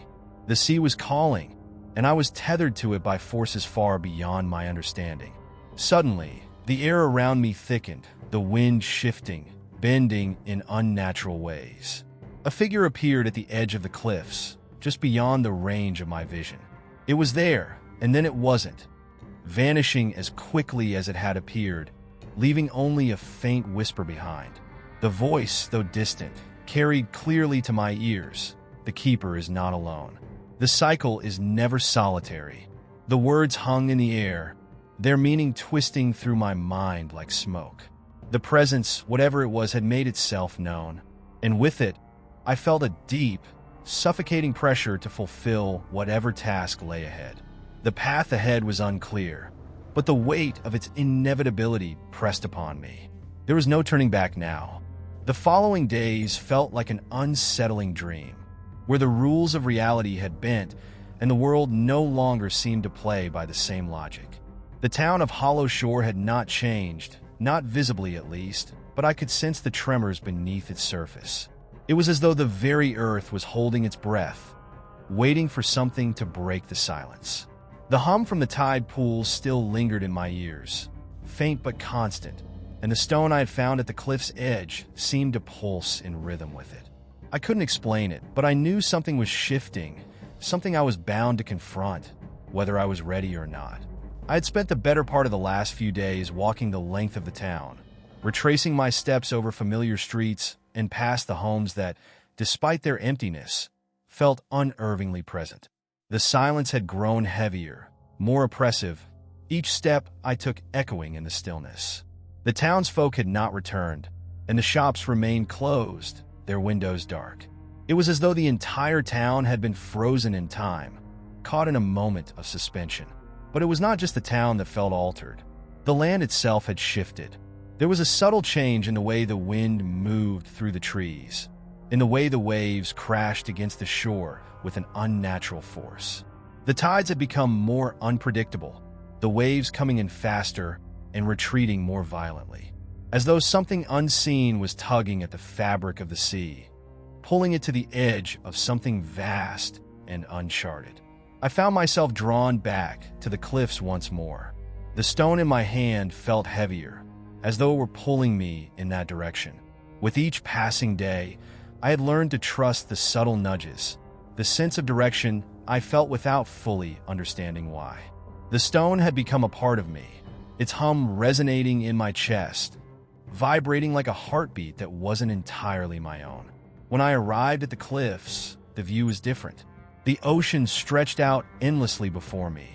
The sea was calling, and I was tethered to it by forces far beyond my understanding. Suddenly, the air around me thickened, the wind shifting, bending in unnatural ways. A figure appeared at the edge of the cliffs, just beyond the range of my vision. It was there, and then it wasn't, vanishing as quickly as it had appeared, leaving only a faint whisper behind. The voice, though distant, carried clearly to my ears, "The keeper is not alone. The cycle is never solitary." The words hung in the air, their meaning twisting through my mind like smoke. The presence, whatever it was, had made itself known, and with it, I felt a deep, suffocating pressure to fulfill whatever task lay ahead. The path ahead was unclear, but the weight of its inevitability pressed upon me. There was no turning back now. The following days felt like an unsettling dream, where the rules of reality had bent and the world no longer seemed to play by the same logic. The town of Hollow Shore had not changed, not visibly at least, but I could sense the tremors beneath its surface. It was as though the very earth was holding its breath, waiting for something to break the silence. The hum from the tide pools still lingered in my ears, faint but constant, and the stone I had found at the cliff's edge seemed to pulse in rhythm with it. I couldn't explain it, but I knew something was shifting, something I was bound to confront, whether I was ready or not. I had spent the better part of the last few days walking the length of the town, retracing my steps over familiar streets and past the homes that, despite their emptiness, felt unnervingly present. The silence had grown heavier, more oppressive, each step I took echoing in the stillness. The townsfolk had not returned, and the shops remained closed, their windows dark. It was as though the entire town had been frozen in time, caught in a moment of suspension. But it was not just the town that felt altered. The land itself had shifted. There was a subtle change in the way the wind moved through the trees, in the way the waves crashed against the shore with an unnatural force. The tides had become more unpredictable. The the waves coming in faster and retreating more violently, as though something unseen was tugging at the fabric of the sea, pulling it to the edge of something vast and uncharted. I found myself drawn back to the cliffs once more. The stone in my hand felt heavier, as though it were pulling me in that direction. With each passing day, I had learned to trust the subtle nudges, the sense of direction I felt without fully understanding why. The stone had become a part of me, its hum resonating in my chest, vibrating like a heartbeat that wasn't entirely my own. When I arrived at the cliffs, the view was different. The ocean stretched out endlessly before me,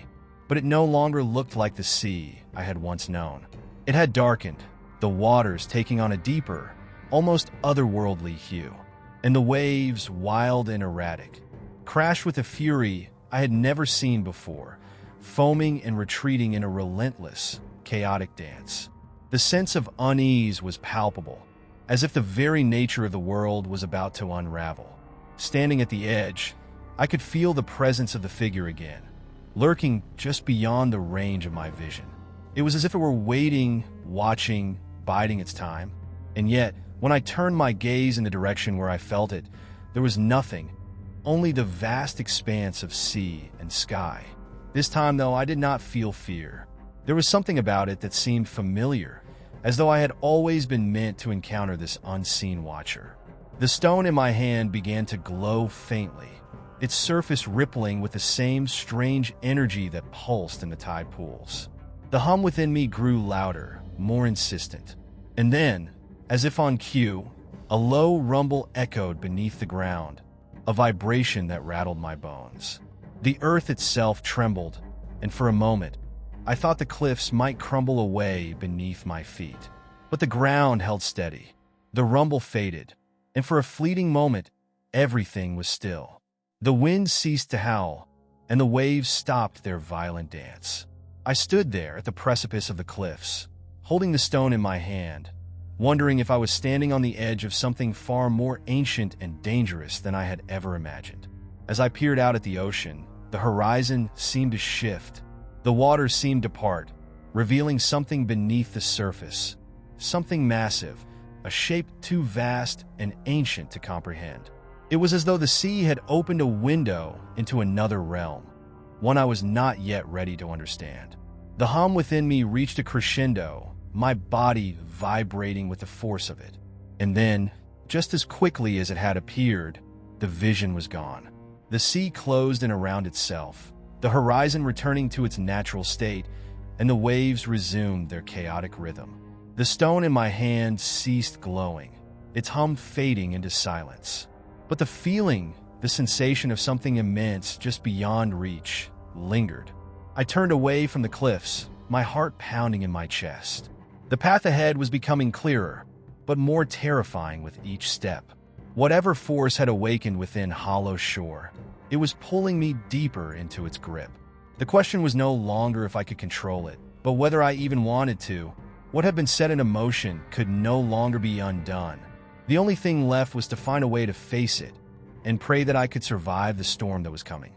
but it no longer looked like the sea I had once known. It had darkened, the waters taking on a deeper, almost otherworldly hue, and the waves, wild and erratic, crashed with a fury I had never seen before, foaming and retreating in a relentless, chaotic dance. The sense of unease was palpable, as if the very nature of the world was about to unravel. Standing at the edge, I could feel the presence of the figure again, lurking just beyond the range of my vision. It was as if it were waiting, watching, biding its time. And yet, when I turned my gaze in the direction where I felt it, there was nothing, only the vast expanse of sea and sky. This time, though, I did not feel fear. There was something about it that seemed familiar, as though I had always been meant to encounter this unseen watcher. The stone in my hand began to glow faintly, its surface rippling with the same strange energy that pulsed in the tide pools. The hum within me grew louder, more insistent. And then, as if on cue, a low rumble echoed beneath the ground, a vibration that rattled my bones. The earth itself trembled, and for a moment, I thought the cliffs might crumble away beneath my feet. But the ground held steady. The rumble faded, and for a fleeting moment, everything was still. The wind ceased to howl, and the waves stopped their violent dance. I stood there at the precipice of the cliffs, holding the stone in my hand, wondering if I was standing on the edge of something far more ancient and dangerous than I had ever imagined. As I peered out at the ocean, the horizon seemed to shift. The waters seemed to part, revealing something beneath the surface, something massive, a shape too vast and ancient to comprehend. It was as though the sea had opened a window into another realm, one I was not yet ready to understand. The hum within me reached a crescendo, my body vibrating with the force of it. And then, just as quickly as it had appeared, the vision was gone. The sea closed in around itself, the horizon returning to its natural state, and the waves resumed their chaotic rhythm. The stone in my hand ceased glowing, its hum fading into silence. But the feeling, the sensation of something immense just beyond reach, lingered. I turned away from the cliffs, my heart pounding in my chest. The path ahead was becoming clearer, but more terrifying with each step. Whatever force had awakened within Hollow Shore, it was pulling me deeper into its grip. The question was no longer if I could control it, but whether I even wanted to. What had been set in motion could no longer be undone. The only thing left was to find a way to face it and pray that I could survive the storm that was coming.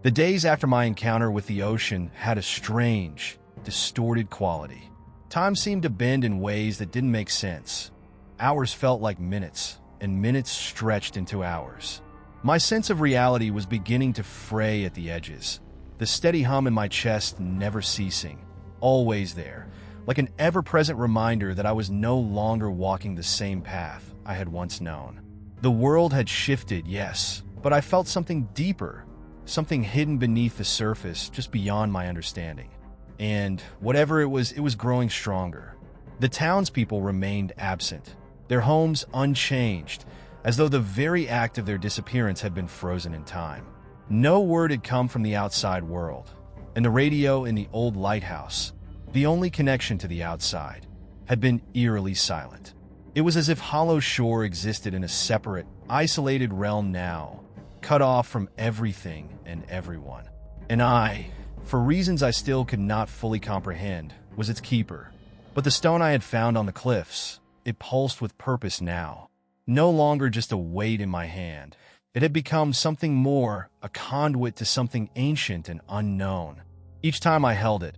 The days after my encounter with the ocean had a strange, distorted quality. Time seemed to bend in ways that didn't make sense. Hours felt like minutes, and minutes stretched into hours. My sense of reality was beginning to fray at the edges, the steady hum in my chest never ceasing, always there, like an ever-present reminder that I was no longer walking the same path I had once known. The world had shifted, yes, but I felt something deeper, something hidden beneath the surface, just beyond my understanding. And whatever it was growing stronger. The townspeople remained absent, their homes unchanged, as though the very act of their disappearance had been frozen in time. No word had come from the outside world, and the radio in the old lighthouse, the only connection to the outside, had been eerily silent. It was as if Hollow Shore existed in a separate, isolated realm now, cut off from everything and everyone. And I, for reasons I still could not fully comprehend, was its keeper. But the stone I had found on the cliffs, it pulsed with purpose now. No longer just a weight in my hand. It had become something more, a conduit to something ancient and unknown. Each time I held it,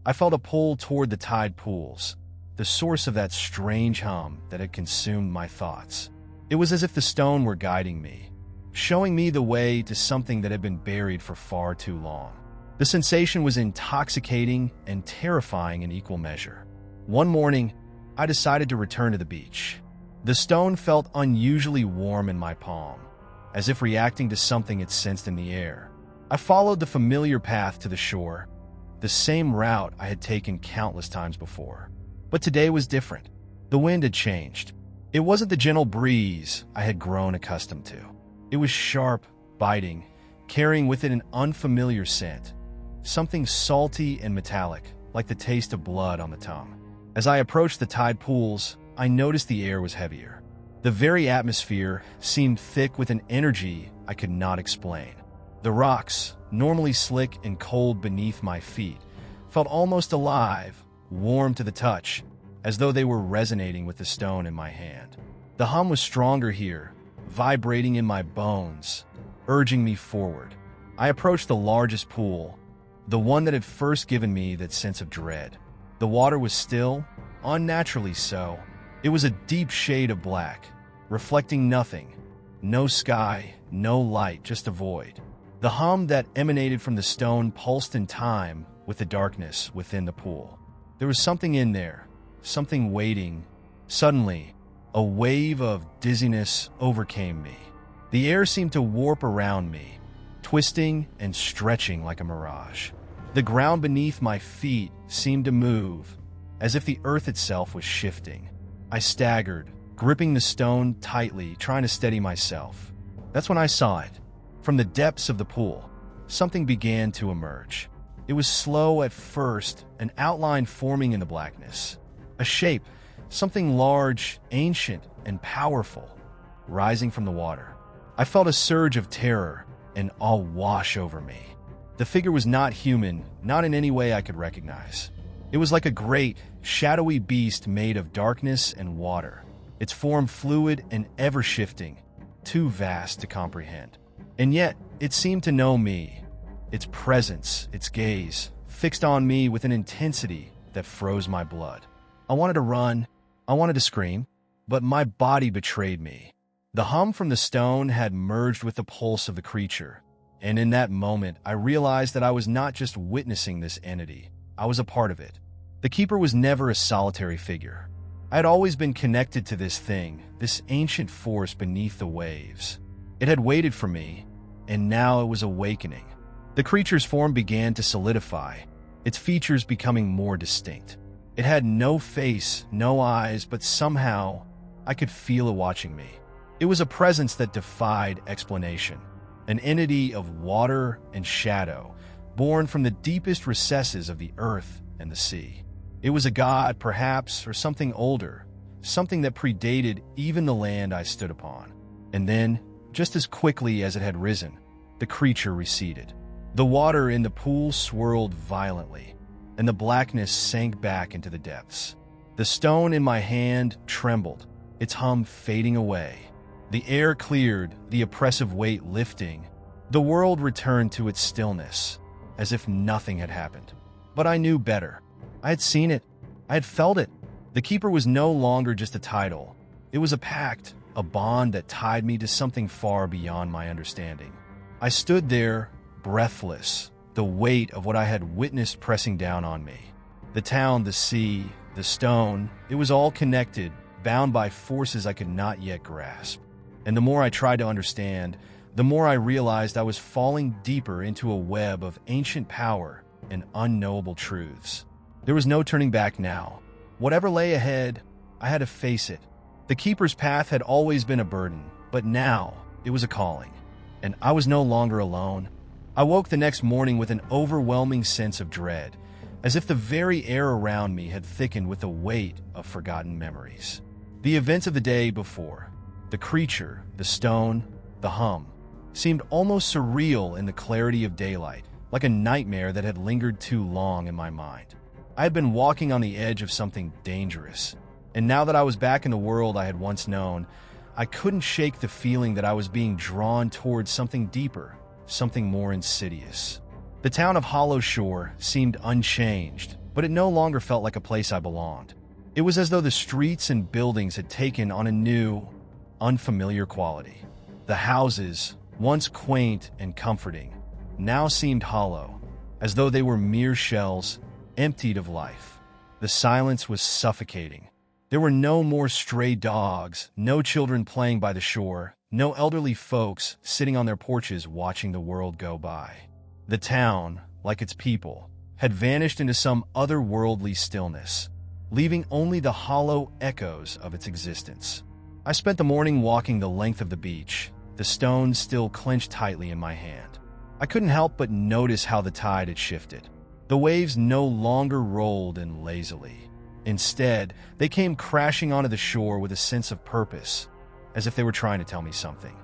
I felt a pull toward the tide pools, the source of that strange hum that had consumed my thoughts. It was as if the stone were guiding me, showing me the way to something that had been buried for far too long. The sensation was intoxicating and terrifying in equal measure. One morning, I decided to return to the beach. The stone felt unusually warm in my palm, as if reacting to something it sensed in the air. I followed the familiar path to the shore, the same route I had taken countless times before. But today was different. The wind had changed. It wasn't the gentle breeze I had grown accustomed to. It was sharp, biting, carrying with it an unfamiliar scent, something salty and metallic, like the taste of blood on the tongue. As I approached the tide pools, I noticed the air was heavier. The very atmosphere seemed thick with an energy I could not explain. The rocks, normally slick and cold beneath my feet, felt almost alive, warm to the touch, as though they were resonating with the stone in my hand. The hum was stronger here, vibrating in my bones, urging me forward. I approached the largest pool, the one that had first given me that sense of dread. The water was still, unnaturally so. It was a deep shade of black, reflecting nothing. No sky, no light, just a void. The hum that emanated from the stone pulsed in time with the darkness within the pool. There was something in there, something waiting. Suddenly, a wave of dizziness overcame me. The air seemed to warp around me, twisting and stretching like a mirage. The ground beneath my feet seemed to move, as if the earth itself was shifting. I staggered, gripping the stone tightly, trying to steady myself. That's when I saw it. From the depths of the pool, something began to emerge. It was slow at first, an outline forming in the blackness. A shape, something large, ancient, and powerful, rising from the water. I felt a surge of terror and awe wash over me. The figure was not human, not in any way I could recognize. It was like a great, shadowy beast made of darkness and water, its form fluid and ever-shifting, too vast to comprehend. And yet, it seemed to know me. Its presence, its gaze, fixed on me with an intensity that froze my blood. I wanted to run, I wanted to scream, but my body betrayed me. The hum from the stone had merged with the pulse of the creature, and in that moment I realized that I was not just witnessing this entity, I was a part of it. The keeper was never a solitary figure. I had always been connected to this thing, this ancient force beneath the waves. It had waited for me, and now it was awakening. The creature's form began to solidify, its features becoming more distinct. It had no face, no eyes, but somehow I could feel it watching me. It was a presence that defied explanation, an entity of water and shadow, born from the deepest recesses of the earth and the sea. It was a god, perhaps, or something older, something that predated even the land I stood upon. And then, just as quickly as it had risen, the creature receded. The water in the pool swirled violently, and the blackness sank back into the depths. The stone in my hand trembled, its hum fading away. The air cleared, the oppressive weight lifting. The world returned to its stillness, as if nothing had happened. But I knew better. I had seen it. I had felt it. The keeper was no longer just a title. It was a pact, a bond that tied me to something far beyond my understanding. I stood there, breathless, the weight of what I had witnessed pressing down on me. The town, the sea, the stone, it was all connected, bound by forces I could not yet grasp. And the more I tried to understand, the more I realized I was falling deeper into a web of ancient power and unknowable truths. There was no turning back now. Whatever lay ahead, I had to face it. The keeper's path had always been a burden, but now it was a calling. And I was no longer alone. I woke the next morning with an overwhelming sense of dread, as if the very air around me had thickened with the weight of forgotten memories. The events of the day before, the creature, the stone, the hum, seemed almost surreal in the clarity of daylight, like a nightmare that had lingered too long in my mind. I had been walking on the edge of something dangerous, and now that I was back in the world I had once known, I couldn't shake the feeling that I was being drawn towards something deeper, something more insidious. The town of Hollow Shore seemed unchanged, but it no longer felt like a place I belonged. It was as though the streets and buildings had taken on a new, unfamiliar quality. The houses, once quaint and comforting, now seemed hollow, as though they were mere shells, emptied of life. The silence was suffocating. There were no more stray dogs, no children playing by the shore, no elderly folks sitting on their porches watching the world go by. The town, like its people, had vanished into some otherworldly stillness, leaving only the hollow echoes of its existence. I spent the morning walking the length of the beach, the stones still clenched tightly in my hand. I couldn't help but notice how the tide had shifted. The waves no longer rolled in lazily. Instead, they came crashing onto the shore with a sense of purpose, as if they were trying to tell me something.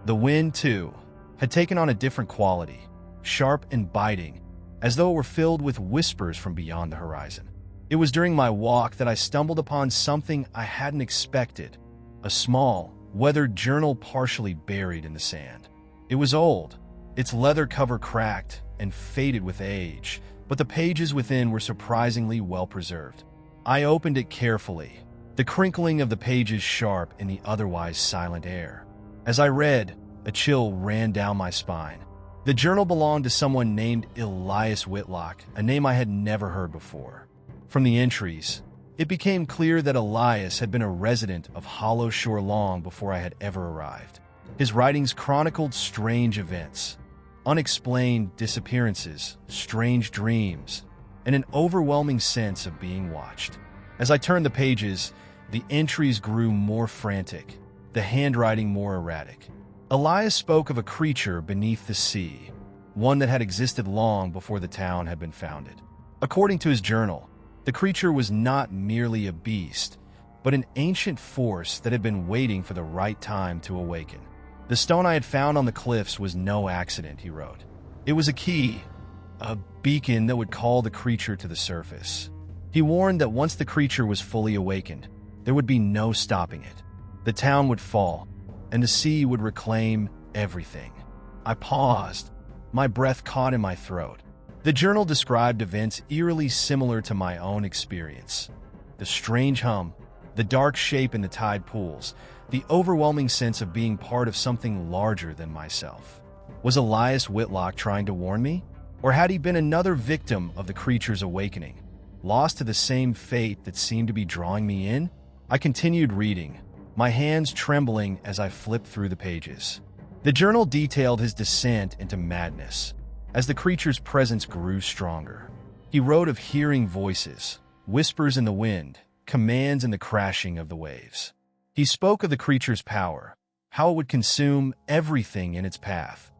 The wind, too, had taken on a different quality, sharp and biting, as though it were filled with whispers from beyond the horizon. It was during my walk that I stumbled upon something I hadn't expected, a small, weathered journal partially buried in the sand. It was old, its leather cover cracked and faded with age, but the pages within were surprisingly well preserved. I opened it carefully, the crinkling of the pages sharp in the otherwise silent air. As I read, a chill ran down my spine. The journal belonged to someone named Elias Whitlock, a name I had never heard before. From the entries, it became clear that Elias had been a resident of Hollow Shore long before I had ever arrived. His writings chronicled strange events, unexplained disappearances, strange dreams, and an overwhelming sense of being watched. As I turned the pages, the entries grew more frantic, the handwriting more erratic. Elias spoke of a creature beneath the sea, one that had existed long before the town had been founded. According to his journal, the creature was not merely a beast, but an ancient force that had been waiting for the right time to awaken. The stone I had found on the cliffs was no accident, he wrote. It was a key, a beacon that would call the creature to the surface. He warned that once the creature was fully awakened, there would be no stopping it. The town would fall, and the sea would reclaim everything. I paused, my breath caught in my throat. The journal described events eerily similar to my own experience. The strange hum, the dark shape in the tide pools, the overwhelming sense of being part of something larger than myself. Was Elias Whitlock trying to warn me? Or had he been another victim of the creature's awakening, lost to the same fate that seemed to be drawing me in? I continued reading, my hands trembling as I flipped through the pages. The journal detailed his descent into madness as the creature's presence grew stronger. He wrote of hearing voices, whispers in the wind, commands in the crashing of the waves. He spoke of the creature's power, how it would consume everything in its path,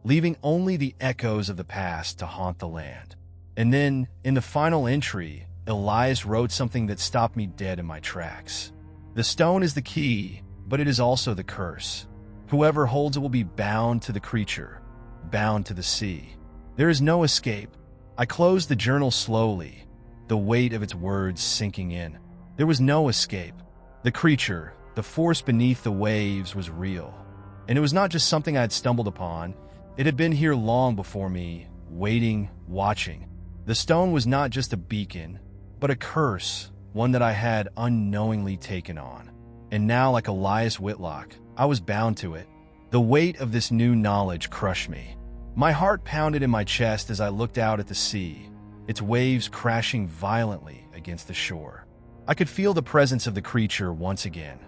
leaving only the echoes of the past to haunt the land. And then, in the final entry, Elias wrote something that stopped me dead in my tracks. The stone is the key, but it is also the curse. Whoever holds it will be bound to the creature, bound to the sea. There is no escape. I closed the journal slowly, the weight of its words sinking in. There was no escape. The creature, the force beneath the waves, was real. And it was not just something I had stumbled upon. It had been here long before me, waiting, watching. The stone was not just a beacon, but a curse, one that I had unknowingly taken on. And now, like Elias Whitlock, I was bound to it. The weight of this new knowledge crushed me. My heart pounded in my chest as I looked out at the sea, its waves crashing violently against the shore. I could feel the presence of the creature once again,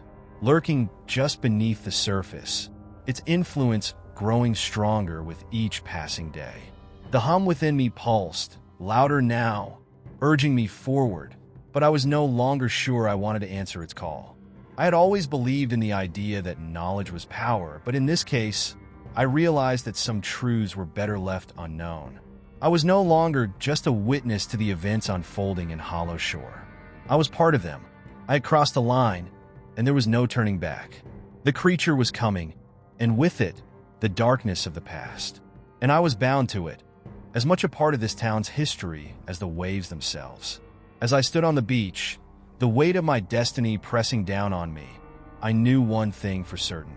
lurking just beneath the surface, its influence growing stronger with each passing day. The hum within me pulsed, louder now, urging me forward, but I was no longer sure I wanted to answer its call. I had always believed in the idea that knowledge was power, but in this case, I realized that some truths were better left unknown. I was no longer just a witness to the events unfolding in Hollow Shore. I was part of them. I had crossed the line, and there was no turning back. The creature was coming, and with it, the darkness of the past. And I was bound to it, as much a part of this town's history as the waves themselves. As I stood on the beach, the weight of my destiny pressing down on me, I knew one thing for certain.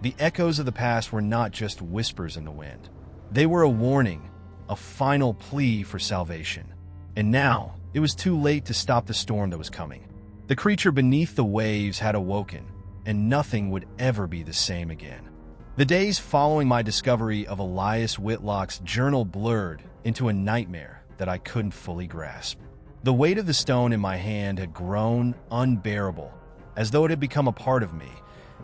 The echoes of the past were not just whispers in the wind. They were a warning, a final plea for salvation. And now, it was too late to stop the storm that was coming. The creature beneath the waves had awoken, and nothing would ever be the same again. The days following my discovery of Elias Whitlock's journal blurred into a nightmare that I couldn't fully grasp. The weight of the stone in my hand had grown unbearable, as though it had become a part of me,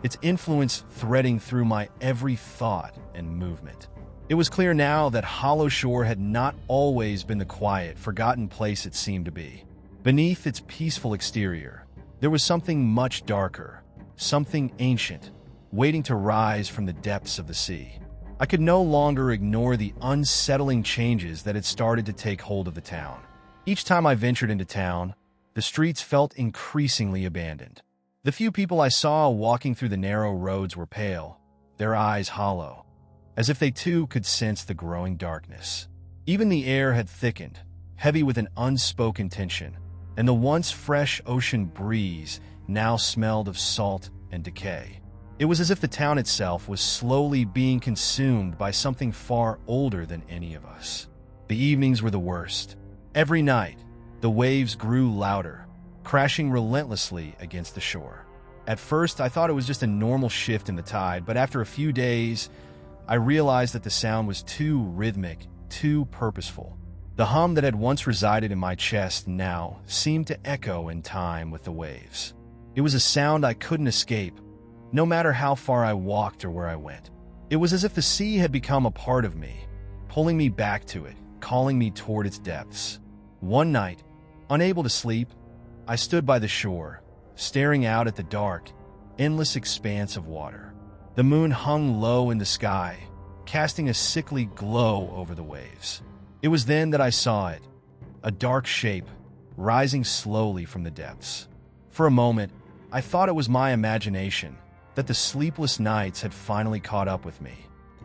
its influence threading through my every thought and movement. It was clear now that Hollow Shore had not always been the quiet, forgotten place it seemed to be. Beneath its peaceful exterior, there was something much darker, something ancient, waiting to rise from the depths of the sea. I could no longer ignore the unsettling changes that had started to take hold of the town. Each time I ventured into town, the streets felt increasingly abandoned. The few people I saw walking through the narrow roads were pale, their eyes hollow, as if they too could sense the growing darkness. Even the air had thickened, heavy with an unspoken tension, and the once fresh ocean breeze now smelled of salt and decay. It was as if the town itself was slowly being consumed by something far older than any of us. The evenings were the worst. Every night, the waves grew louder, crashing relentlessly against the shore. At first, I thought it was just a normal shift in the tide, but after a few days, I realized that the sound was too rhythmic, too purposeful. The hum that had once resided in my chest now seemed to echo in time with the waves. It was a sound I couldn't escape, no matter how far I walked or where I went. It was as if the sea had become a part of me, pulling me back to it, calling me toward its depths. One night, unable to sleep, I stood by the shore, staring out at the dark, endless expanse of water. The moon hung low in the sky, casting a sickly glow over the waves. It was then that I saw it, a dark shape, rising slowly from the depths. For a moment, I thought it was my imagination, that the sleepless nights had finally caught up with me.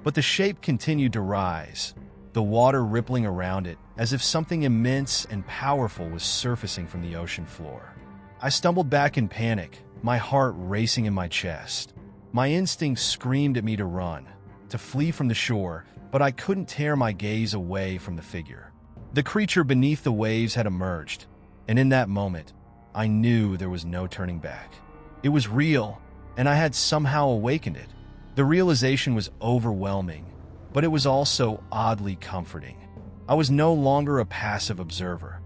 But the shape continued to rise, the water rippling around it as if something immense and powerful was surfacing from the ocean floor. I stumbled back in panic, my heart racing in my chest. My instincts screamed at me to run, to flee from the shore, but I couldn't tear my gaze away from the figure. The creature beneath the waves had emerged, and in that moment, I knew there was no turning back. It was real, and I had somehow awakened it. The realization was overwhelming, but it was also oddly comforting. I was no longer a passive observer.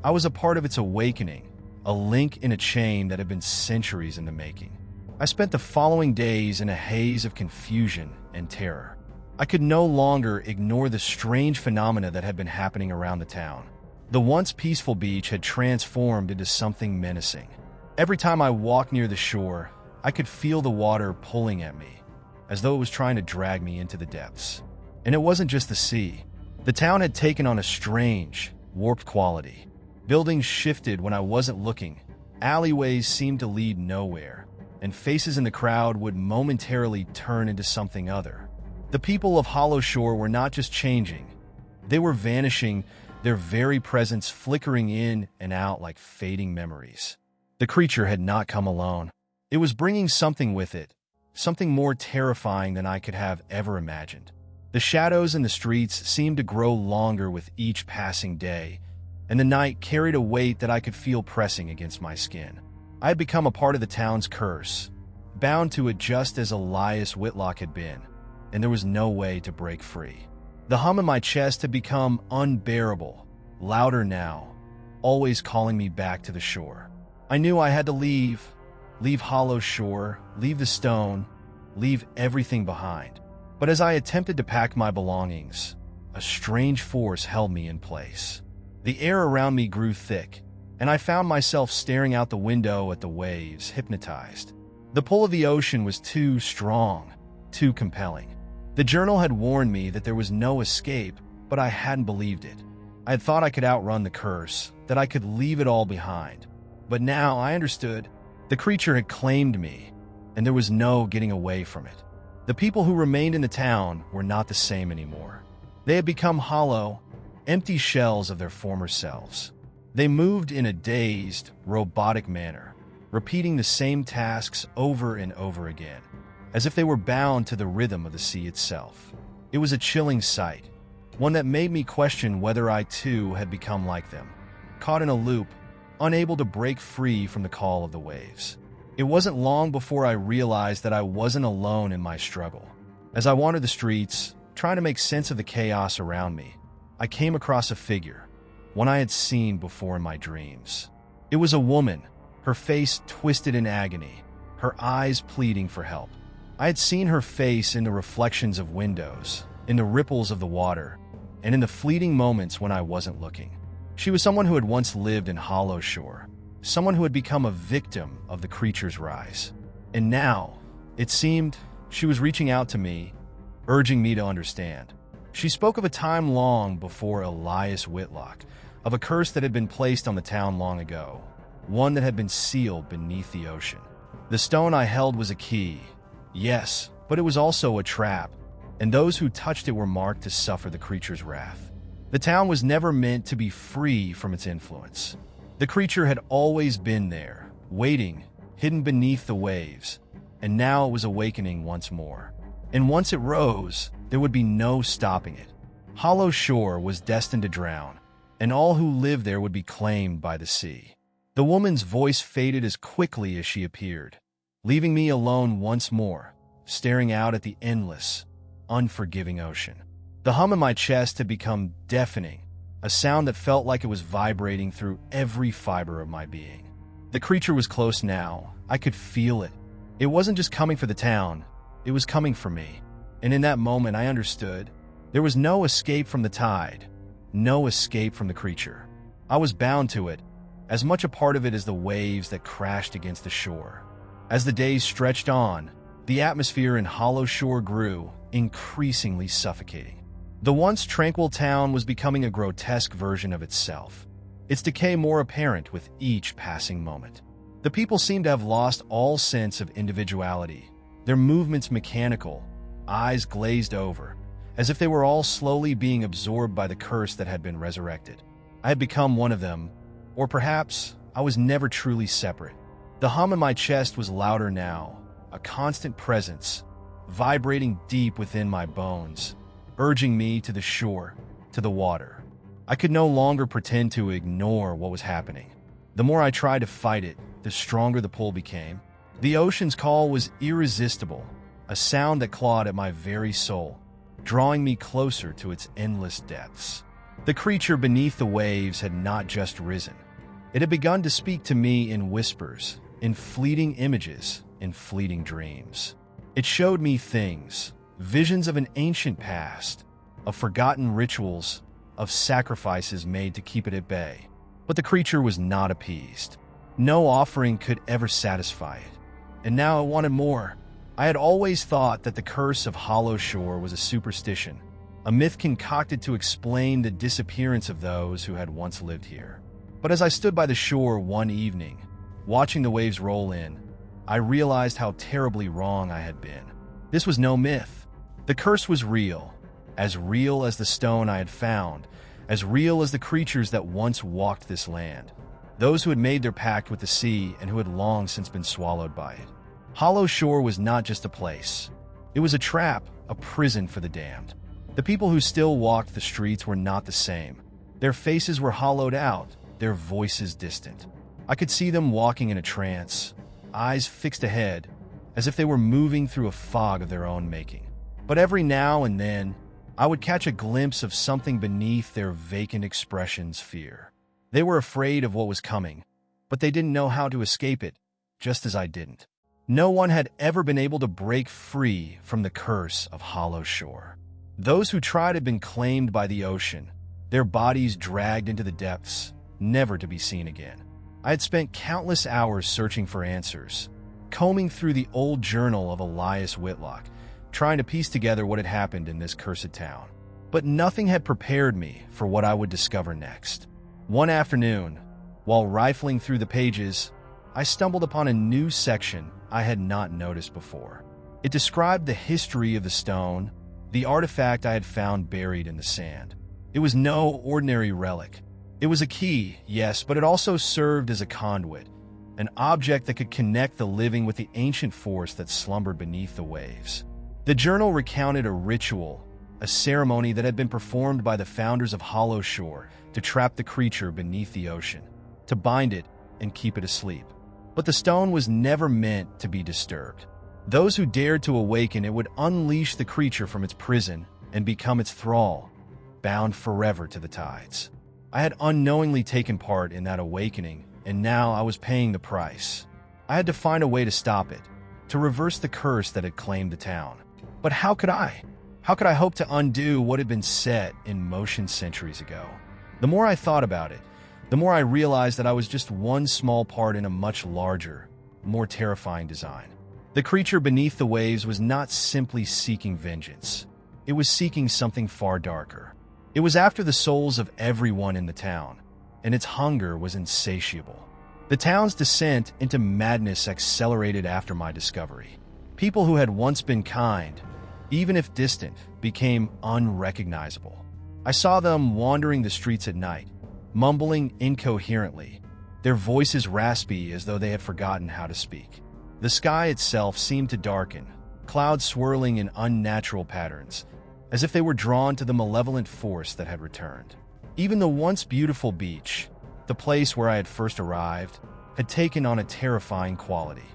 I was a part of its awakening, a link in a chain that had been centuries in the making. I spent the following days in a haze of confusion and terror. I could no longer ignore the strange phenomena that had been happening around the town. The once peaceful beach had transformed into something menacing. Every time I walked near the shore, I could feel the water pulling at me, as though it was trying to drag me into the depths. And it wasn't just the sea. The town had taken on a strange, warped quality. Buildings shifted when I wasn't looking, alleyways seemed to lead nowhere, and faces in the crowd would momentarily turn into something other. The people of Hollow Shore were not just changing, they were vanishing, their very presence flickering in and out like fading memories. The creature had not come alone. It was bringing something with it, something more terrifying than I could have ever imagined. The shadows in the streets seemed to grow longer with each passing day, and the night carried a weight that I could feel pressing against my skin. I had become a part of the town's curse, bound to it just as Elias Whitlock had been, and there was no way to break free. The hum in my chest had become unbearable, louder now, always calling me back to the shore. I knew I had to leave Hollow Shore, leave the stone, leave everything behind. But as I attempted to pack my belongings, a strange force held me in place. The air around me grew thick, and I found myself staring out the window at the waves, hypnotized. The pull of the ocean was too strong, too compelling. The journal had warned me that there was no escape, but I hadn't believed it. I had thought I could outrun the curse, that I could leave it all behind. But now I understood. The creature had claimed me, and there was no getting away from it. The people who remained in the town were not the same anymore. They had become hollow, empty shells of their former selves. They moved in a dazed, robotic manner, repeating the same tasks over and over again, as if they were bound to the rhythm of the sea itself. It was a chilling sight, one that made me question whether I too had become like them. caught in a loop, unable to break free from the call of the waves. It wasn't long before I realized that I wasn't alone in my struggle. As I wandered the streets, trying to make sense of the chaos around me, I came across a figure, one I had seen before in my dreams. It was a woman, her face twisted in agony, her eyes pleading for help. I had seen her face in the reflections of windows, in the ripples of the water, and in the fleeting moments when I wasn't looking. She was someone who had once lived in Hollow Shore, someone who had become a victim of the creature's rise. And now, it seemed, she was reaching out to me, urging me to understand. She spoke of a time long before Elias Whitlock, of a curse that had been placed on the town long ago, one that had been sealed beneath the ocean. The stone I held was a key, yes, but it was also a trap, and those who touched it were marked to suffer the creature's wrath. The town was never meant to be free from its influence. The creature had always been there, waiting, hidden beneath the waves, and now it was awakening once more. And once it rose, there would be no stopping it. Hollow Shore was destined to drown, and all who lived there would be claimed by the sea. The woman's voice faded as quickly as she appeared, leaving me alone once more, staring out at the endless, unforgiving ocean. The hum in my chest had become deafening, a sound that felt like it was vibrating through every fiber of my being. The creature was close now. I could feel it. It wasn't just coming for the town, it was coming for me. And in that moment, I understood. There was no escape from the tide, no escape from the creature. I was bound to it, as much a part of it as the waves that crashed against the shore. As the days stretched on, the atmosphere in Hollow Shore grew, increasingly suffocating. The once tranquil town was becoming a grotesque version of itself, its decay more apparent with each passing moment. The people seemed to have lost all sense of individuality, their movements mechanical, eyes glazed over, as if they were all slowly being absorbed by the curse that had been resurrected. I had become one of them, or perhaps I was never truly separate. The hum in my chest was louder now, a constant presence, vibrating deep within my bones, urging me to the shore, to the water. I could no longer pretend to ignore what was happening. The more I tried to fight it, the stronger the pull became. The ocean's call was irresistible, a sound that clawed at my very soul, drawing me closer to its endless depths. The creature beneath the waves had not just risen. It had begun to speak to me in whispers, in fleeting images, in fleeting dreams. It showed me things, visions of an ancient past, of forgotten rituals, of sacrifices made to keep it at bay. But the creature was not appeased. No offering could ever satisfy it. And now it wanted more. I had always thought that the curse of Hollow Shore was a superstition, a myth concocted to explain the disappearance of those who had once lived here. But as I stood by the shore one evening, watching the waves roll in, I realized how terribly wrong I had been. This was no myth. The curse was real as the stone I had found, as real as the creatures that once walked this land, those who had made their pact with the sea and who had long since been swallowed by it. Hollow Shore was not just a place. It was a trap, a prison for the damned. The people who still walked the streets were not the same. Their faces were hollowed out, their voices distant. I could see them walking in a trance, eyes fixed ahead, as if they were moving through a fog of their own making. But every now and then, I would catch a glimpse of something beneath their vacant expressions: fear. They were afraid of what was coming, but they didn't know how to escape it, just as I didn't. No one had ever been able to break free from the curse of Hollow Shore. Those who tried had been claimed by the ocean, their bodies dragged into the depths, never to be seen again. I had spent countless hours searching for answers, combing through the old journal of Elias Whitlock, trying to piece together what had happened in this cursed town. But nothing had prepared me for what I would discover next. One afternoon, while rifling through the pages, I stumbled upon a new section I had not noticed before. It described the history of the stone, the artifact I had found buried in the sand. It was no ordinary relic. It was a key, yes, but it also served as a conduit, an object that could connect the living with the ancient force that slumbered beneath the waves. The journal recounted a ritual, a ceremony that had been performed by the founders of Hollow Shore to trap the creature beneath the ocean, to bind it and keep it asleep. But the stone was never meant to be disturbed. Those who dared to awaken it would unleash the creature from its prison and become its thrall, bound forever to the tides. I had unknowingly taken part in that awakening, and now I was paying the price. I had to find a way to stop it, to reverse the curse that had claimed the town. But how could I? How could I hope to undo what had been set in motion centuries ago? The more I thought about it, the more I realized that I was just one small part in a much larger, more terrifying design. The creature beneath the waves was not simply seeking vengeance. It was seeking something far darker. It was after the souls of everyone in the town, and its hunger was insatiable. The town's descent into madness accelerated after my discovery. People who had once been kind, even if distant, became unrecognizable. I saw them wandering the streets at night, mumbling incoherently, their voices raspy as though they had forgotten how to speak. The sky itself seemed to darken, clouds swirling in unnatural patterns, as if they were drawn to the malevolent force that had returned. Even the once beautiful beach, the place where I had first arrived, had taken on a terrifying quality.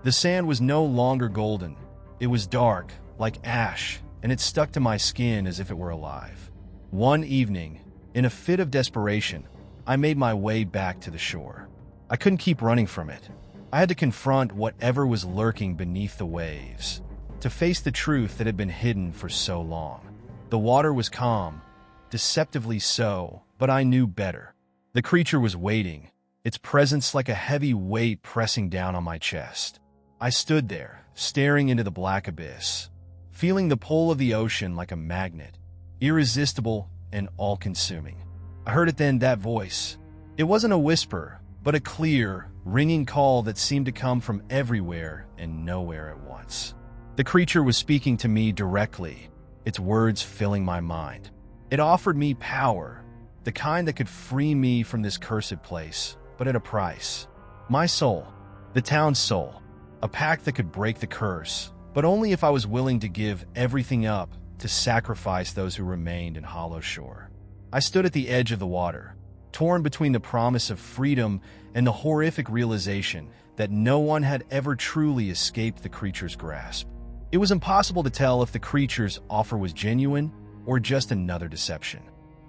The sand was no longer golden. It was dark, like ash, and it stuck to my skin as if it were alive. One evening, in a fit of desperation, I made my way back to the shore. I couldn't keep running from it. I had to confront whatever was lurking beneath the waves, to face the truth that had been hidden for so long. The water was calm, deceptively so, but I knew better. The creature was waiting, its presence like a heavy weight pressing down on my chest. I stood there, staring into the black abyss, feeling the pull of the ocean like a magnet, irresistible and all-consuming. I heard it then, that voice. It wasn't a whisper, but a clear, ringing call that seemed to come from everywhere and nowhere at once. The creature was speaking to me directly, its words filling my mind. It offered me power, the kind that could free me from this cursed place, but at a price. My soul, the town's soul, a pact that could break the curse, but only if I was willing to give everything up to sacrifice those who remained in Hollow Shore. I stood at the edge of the water, torn between the promise of freedom and the horrific realization that no one had ever truly escaped the creature's grasp. It was impossible to tell if the creature's offer was genuine or just another deception.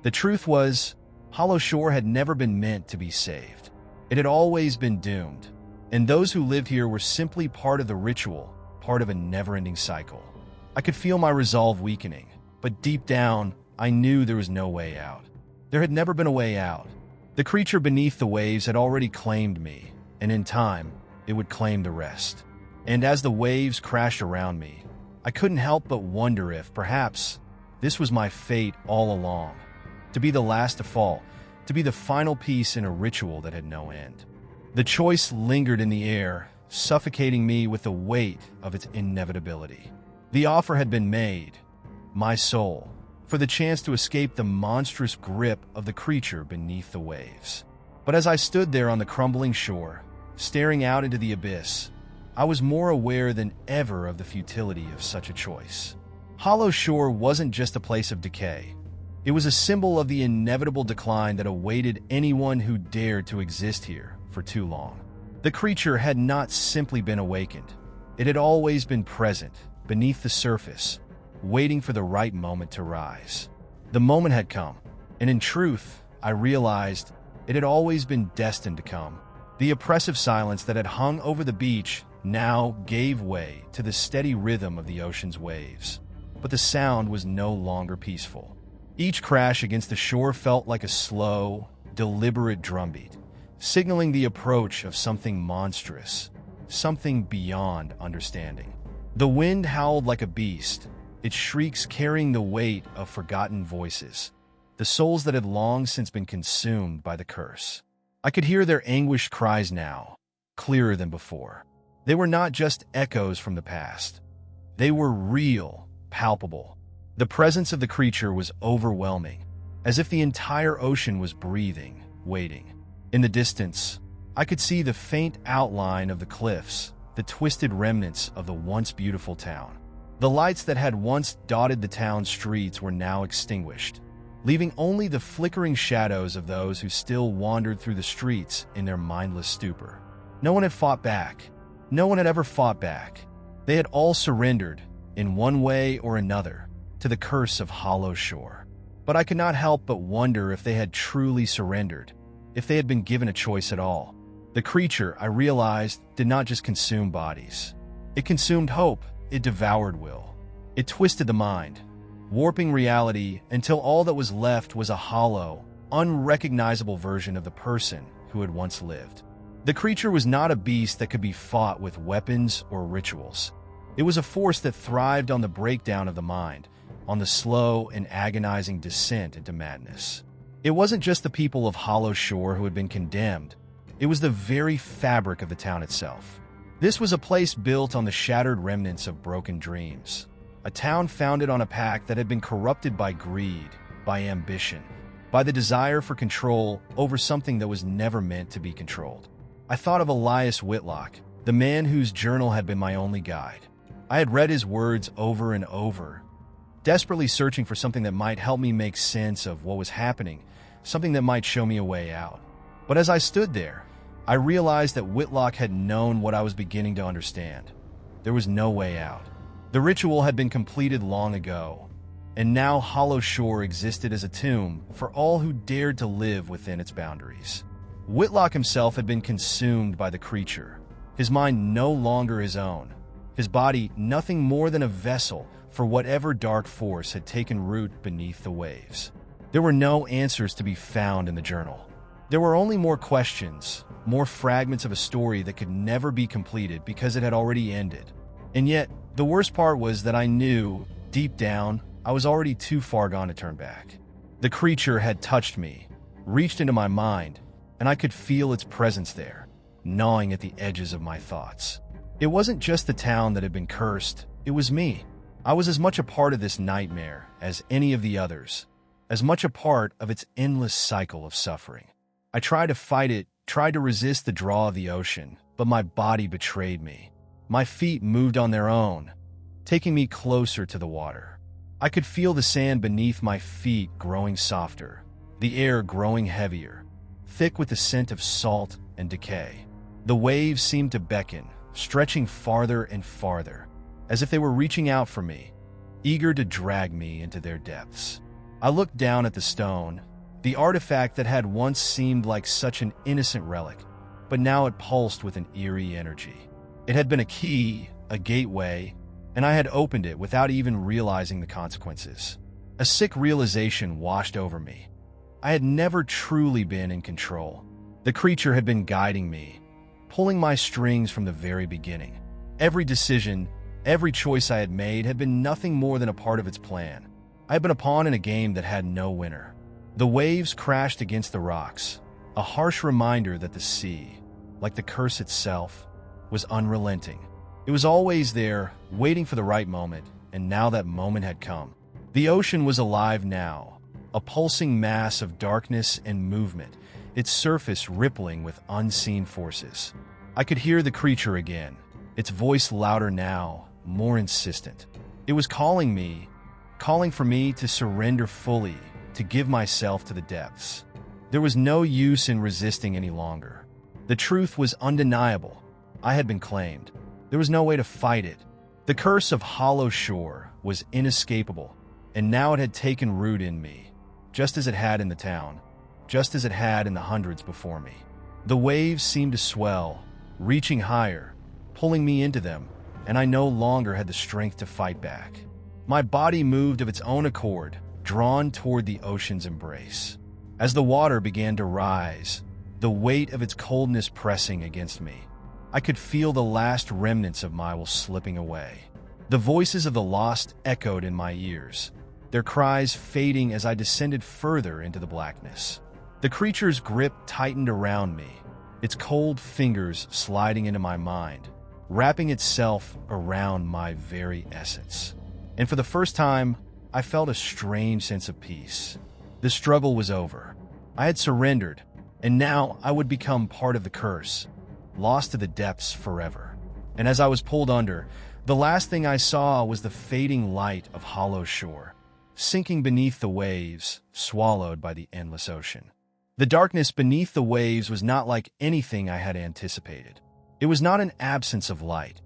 The truth was, Hollow Shore had never been meant to be saved. It had always been doomed, and those who lived here were simply part of the ritual, part of a never-ending cycle. I could feel my resolve weakening, but deep down, I knew there was no way out. There had never been a way out. The creature beneath the waves had already claimed me, and in time, it would claim the rest. And as the waves crashed around me, I couldn't help but wonder if, perhaps, this was my fate all along. To be the last to fall, to be the final piece in a ritual that had no end. The choice lingered in the air, suffocating me with the weight of its inevitability. The offer had been made, my soul, for the chance to escape the monstrous grip of the creature beneath the waves. But as I stood there on the crumbling shore, staring out into the abyss, I was more aware than ever of the futility of such a choice. Hollow Shore wasn't just a place of decay. It was a symbol of the inevitable decline that awaited anyone who dared to exist here for too long. The creature had not simply been awakened. It had always been present, beneath the surface, waiting for the right moment to rise. The moment had come, and in truth, I realized it had always been destined to come. The oppressive silence that had hung over the beach now gave way to the steady rhythm of the ocean's waves. But the sound was no longer peaceful. Each crash against the shore felt like a slow, deliberate drumbeat, signaling the approach of something monstrous, something beyond understanding. The wind howled like a beast, its shrieks carrying the weight of forgotten voices, the souls that had long since been consumed by the curse. I could hear their anguished cries now, clearer than before. They were not just echoes from the past. They were real, palpable. The presence of the creature was overwhelming, as if the entire ocean was breathing, waiting. In the distance, I could see the faint outline of the cliffs, the twisted remnants of the once beautiful town. The lights that had once dotted the town's streets were now extinguished, leaving only the flickering shadows of those who still wandered through the streets in their mindless stupor. No one had fought back. No one had ever fought back. They had all surrendered, in one way or another, to the curse of Hollow Shore. But I could not help but wonder if they had truly surrendered, if they had been given a choice at all. The creature, I realized, did not just consume bodies. It consumed hope. It devoured will. It twisted the mind, warping reality until all that was left was a hollow, unrecognizable version of the person who had once lived. The creature was not a beast that could be fought with weapons or rituals. It was a force that thrived on the breakdown of the mind, on the slow and agonizing descent into madness. It wasn't just the people of Hollow Shore who had been condemned. It was the very fabric of the town itself. This was a place built on the shattered remnants of broken dreams. A town founded on a pact that had been corrupted by greed, by ambition, by the desire for control over something that was never meant to be controlled. I thought of Elias Whitlock, the man whose journal had been my only guide. I had read his words over and over, desperately searching for something that might help me make sense of what was happening, something that might show me a way out. But as I stood there, I realized that Whitlock had known what I was beginning to understand. There was no way out. The ritual had been completed long ago, and now Hollow Shore existed as a tomb for all who dared to live within its boundaries. Whitlock himself had been consumed by the creature, his mind no longer his own, his body nothing more than a vessel for whatever dark force had taken root beneath the waves. There were no answers to be found in the journal. There were only more questions, more fragments of a story that could never be completed because it had already ended. And yet, the worst part was that I knew, deep down, I was already too far gone to turn back. The creature had touched me, reached into my mind, and I could feel its presence there, gnawing at the edges of my thoughts. It wasn't just the town that had been cursed, it was me. I was as much a part of this nightmare as any of the others, as much a part of its endless cycle of suffering. I tried to fight it, tried to resist the draw of the ocean, but my body betrayed me. My feet moved on their own, taking me closer to the water. I could feel the sand beneath my feet growing softer, the air growing heavier, thick with the scent of salt and decay. The waves seemed to beckon, stretching farther and farther, as if they were reaching out for me, eager to drag me into their depths. I looked down at the stone, the artifact that had once seemed like such an innocent relic, but now it pulsed with an eerie energy. It had been a key, a gateway, and I had opened it without even realizing the consequences. A sick realization washed over me. I had never truly been in control. The creature had been guiding me, pulling my strings from the very beginning. Every decision, every choice I had made had been nothing more than a part of its plan. I had been a pawn in a game that had no winner. The waves crashed against the rocks, a harsh reminder that the sea, like the curse itself, was unrelenting. It was always there, waiting for the right moment, and now that moment had come. The ocean was alive now, a pulsing mass of darkness and movement, its surface rippling with unseen forces. I could hear the creature again, its voice louder now, more insistent. It was calling me, calling for me to surrender fully, to give myself to the depths. There was no use in resisting any longer. The truth was undeniable. I had been claimed. There was no way to fight it. The curse of Hollow Shore was inescapable, and now it had taken root in me, just as it had in the town, just as it had in the hundreds before me. The waves seemed to swell, reaching higher, pulling me into them, and I no longer had the strength to fight back. My body moved of its own accord, drawn toward the ocean's embrace. As the water began to rise, the weight of its coldness pressing against me, I could feel the last remnants of my will slipping away. The voices of the lost echoed in my ears, their cries fading as I descended further into the blackness. The creature's grip tightened around me, its cold fingers sliding into my mind, wrapping itself around my very essence. And for the first time, I felt a strange sense of peace. The struggle was over. I had surrendered, and now I would become part of the curse, lost to the depths forever. And as I was pulled under, The last thing I saw was the fading light of Hollow Shore, sinking beneath the waves, swallowed by the endless ocean. The darkness beneath the waves was not like anything I had anticipated. It was not an absence of light,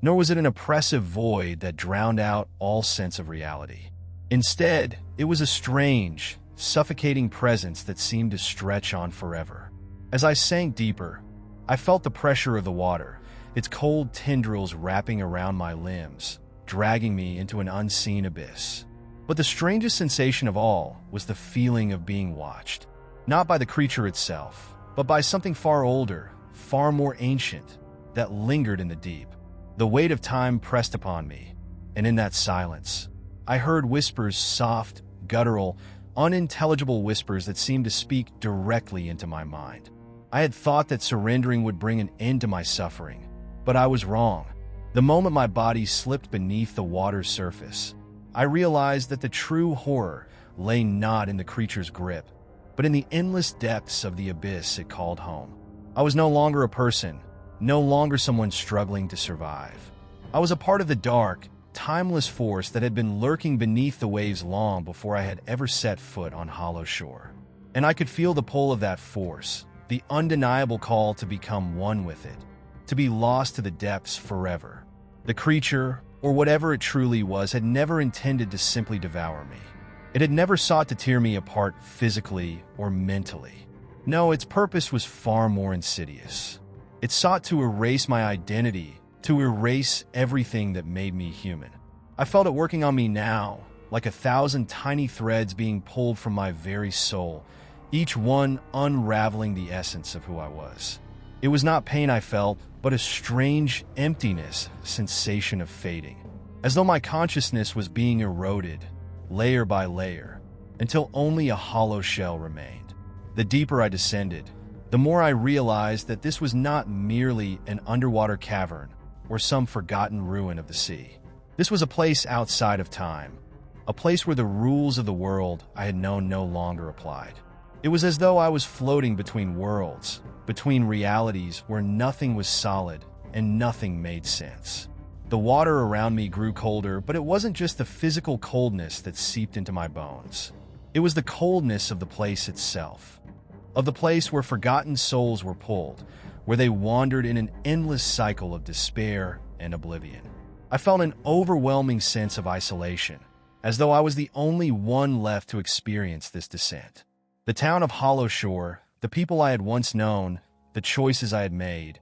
nor was it an oppressive void that drowned out all sense of reality. Instead, it was a strange, suffocating presence that seemed to stretch on forever. As I sank deeper, I felt the pressure of the water, its cold tendrils wrapping around my limbs, dragging me into an unseen abyss. But the strangest sensation of all was the feeling of being watched, not by the creature itself, but by something far older, far more ancient, that lingered in the deep. The weight of time pressed upon me, and in that silence, I heard whispers, soft, guttural, unintelligible whispers that seemed to speak directly into my mind. I had thought that surrendering would bring an end to my suffering, but I was wrong. The moment my body slipped beneath the water's surface, I realized that the true horror lay not in the creature's grip, but in the endless depths of the abyss it called home. I was no longer a person, no longer someone struggling to survive. I was a part of the dark, timeless force that had been lurking beneath the waves long before I had ever set foot on Hollow Shore. And I could feel the pull of that force, the undeniable call to become one with it, to be lost to the depths forever. The creature, or whatever it truly was, had never intended to simply devour me. It had never sought to tear me apart physically or mentally. No, its purpose was far more insidious. It sought to erase my identity, to erase everything that made me human. I felt it working on me now, like 1,000 tiny threads being pulled from my very soul, each one unraveling the essence of who I was. It was not pain I felt, but a strange emptiness sensation of fading, as though my consciousness was being eroded, layer by layer, until only a hollow shell remained. The deeper I descended, the more I realized that this was not merely an underwater cavern or some forgotten ruin of the sea. This was a place outside of time, a place where the rules of the world I had known no longer applied. It was as though I was floating between worlds, between realities where nothing was solid and nothing made sense. The water around me grew colder, but it wasn't just the physical coldness that seeped into my bones. It was the coldness of the place itself, of the place where forgotten souls were pulled, where they wandered in an endless cycle of despair and oblivion. I felt an overwhelming sense of isolation, as though I was the only one left to experience this descent. The town of Hollow Shore, the people I had once known, the choices I had made,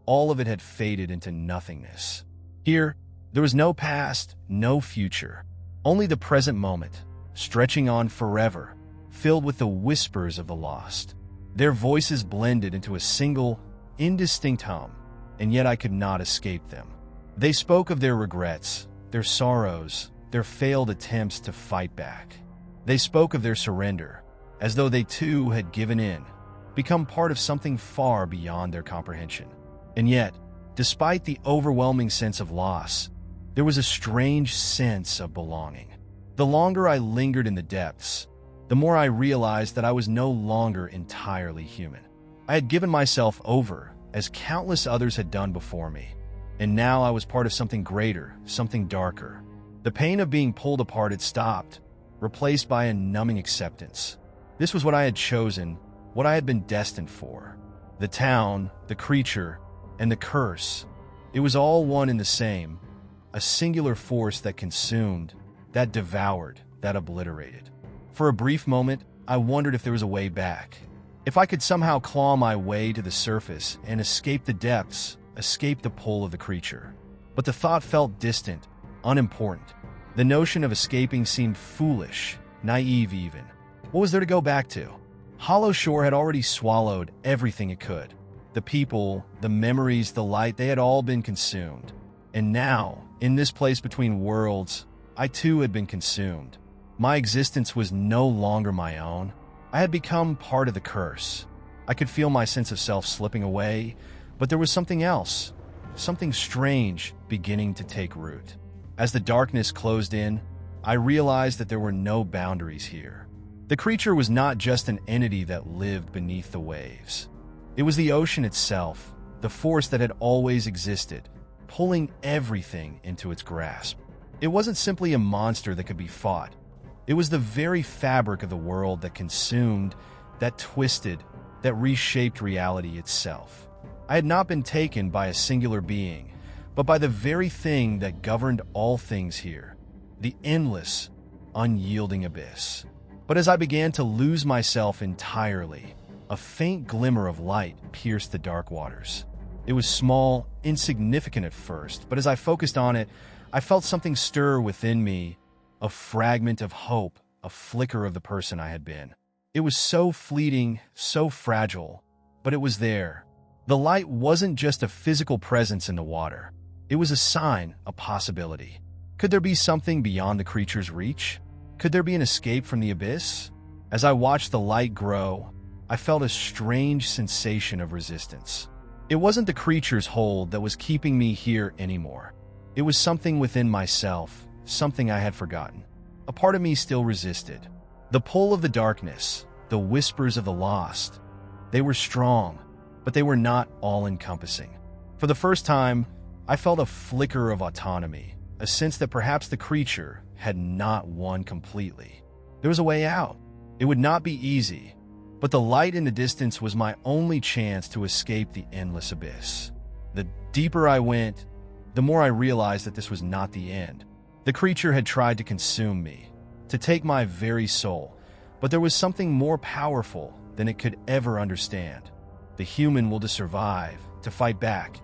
all of it had faded into nothingness. Here, there was no past, no future, only the present moment, stretching on forever, filled with the whispers of the lost. Their voices blended into a single, indistinct hum, and yet I could not escape them. They spoke of their regrets, their sorrows, their failed attempts to fight back. They spoke of their surrender, as though they too had given in, become part of something far beyond their comprehension. And yet, despite the overwhelming sense of loss, there was a strange sense of belonging. The longer I lingered in the depths, the more I realized that I was no longer entirely human. I had given myself over, as countless others had done before me, and now I was part of something greater, something darker. The pain of being pulled apart had stopped, replaced by a numbing acceptance. This was what I had chosen, what I had been destined for. The town, the creature, and the curse. It was all one and the same, a singular force that consumed, that devoured, that obliterated. For a brief moment, I wondered if there was a way back. If I could somehow claw my way to the surface and escape the depths, escape the pull of the creature. But the thought felt distant, unimportant. The notion of escaping seemed foolish, naive even. What was there to go back to? Hollow Shore had already swallowed everything it could. The people, the memories, the light, they had all been consumed. And now, in this place between worlds, I too had been consumed. My existence was no longer my own. I had become part of the curse. I could feel my sense of self slipping away, but there was something else, something strange beginning to take root. As the darkness closed in, I realized that there were no boundaries here. The creature was not just an entity that lived beneath the waves. It was the ocean itself, the force that had always existed, pulling everything into its grasp. It wasn't simply a monster that could be fought. It was the very fabric of the world that consumed, that twisted, that reshaped reality itself. I had not been taken by a singular being, but by the very thing that governed all things here, the endless, unyielding abyss. But as I began to lose myself entirely, a faint glimmer of light pierced the dark waters. It was small, insignificant at first, but as I focused on it, I felt something stir within me, a fragment of hope, a flicker of the person I had been. It was so fleeting, so fragile, but it was there. The light wasn't just a physical presence in the water. It was a sign, a possibility. Could there be something beyond the creature's reach? Could there be an escape from the abyss? As I watched the light grow, I felt a strange sensation of resistance. It wasn't the creature's hold that was keeping me here anymore. It was something within myself, something I had forgotten. A part of me still resisted. The pull of the darkness, the whispers of the lost, they were strong, but they were not all-encompassing. For the first time, I felt a flicker of autonomy, a sense that perhaps the creature had not won completely. There was a way out. It would not be easy, but the light in the distance was my only chance to escape the endless abyss. The deeper I went, the more I realized that this was not the end. The creature had tried to consume me, to take my very soul, but there was something more powerful than it could ever understand. The human will to survive, to fight back,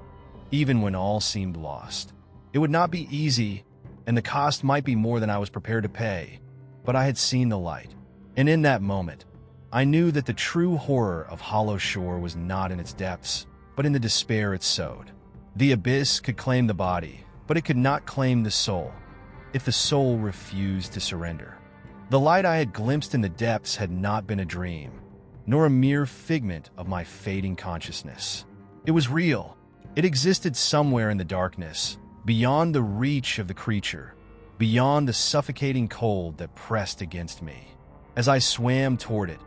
even when all seemed lost. It would not be easy, and the cost might be more than I was prepared to pay, but I had seen the light. And in that moment, I knew that the true horror of Hollow Shore was not in its depths, but in the despair it sowed. The abyss could claim the body, but it could not claim the soul, if the soul refused to surrender. The light I had glimpsed in the depths had not been a dream, nor a mere figment of my fading consciousness. It was real. It existed somewhere in the darkness, beyond the reach of the creature, beyond the suffocating cold that pressed against me. As I swam toward it,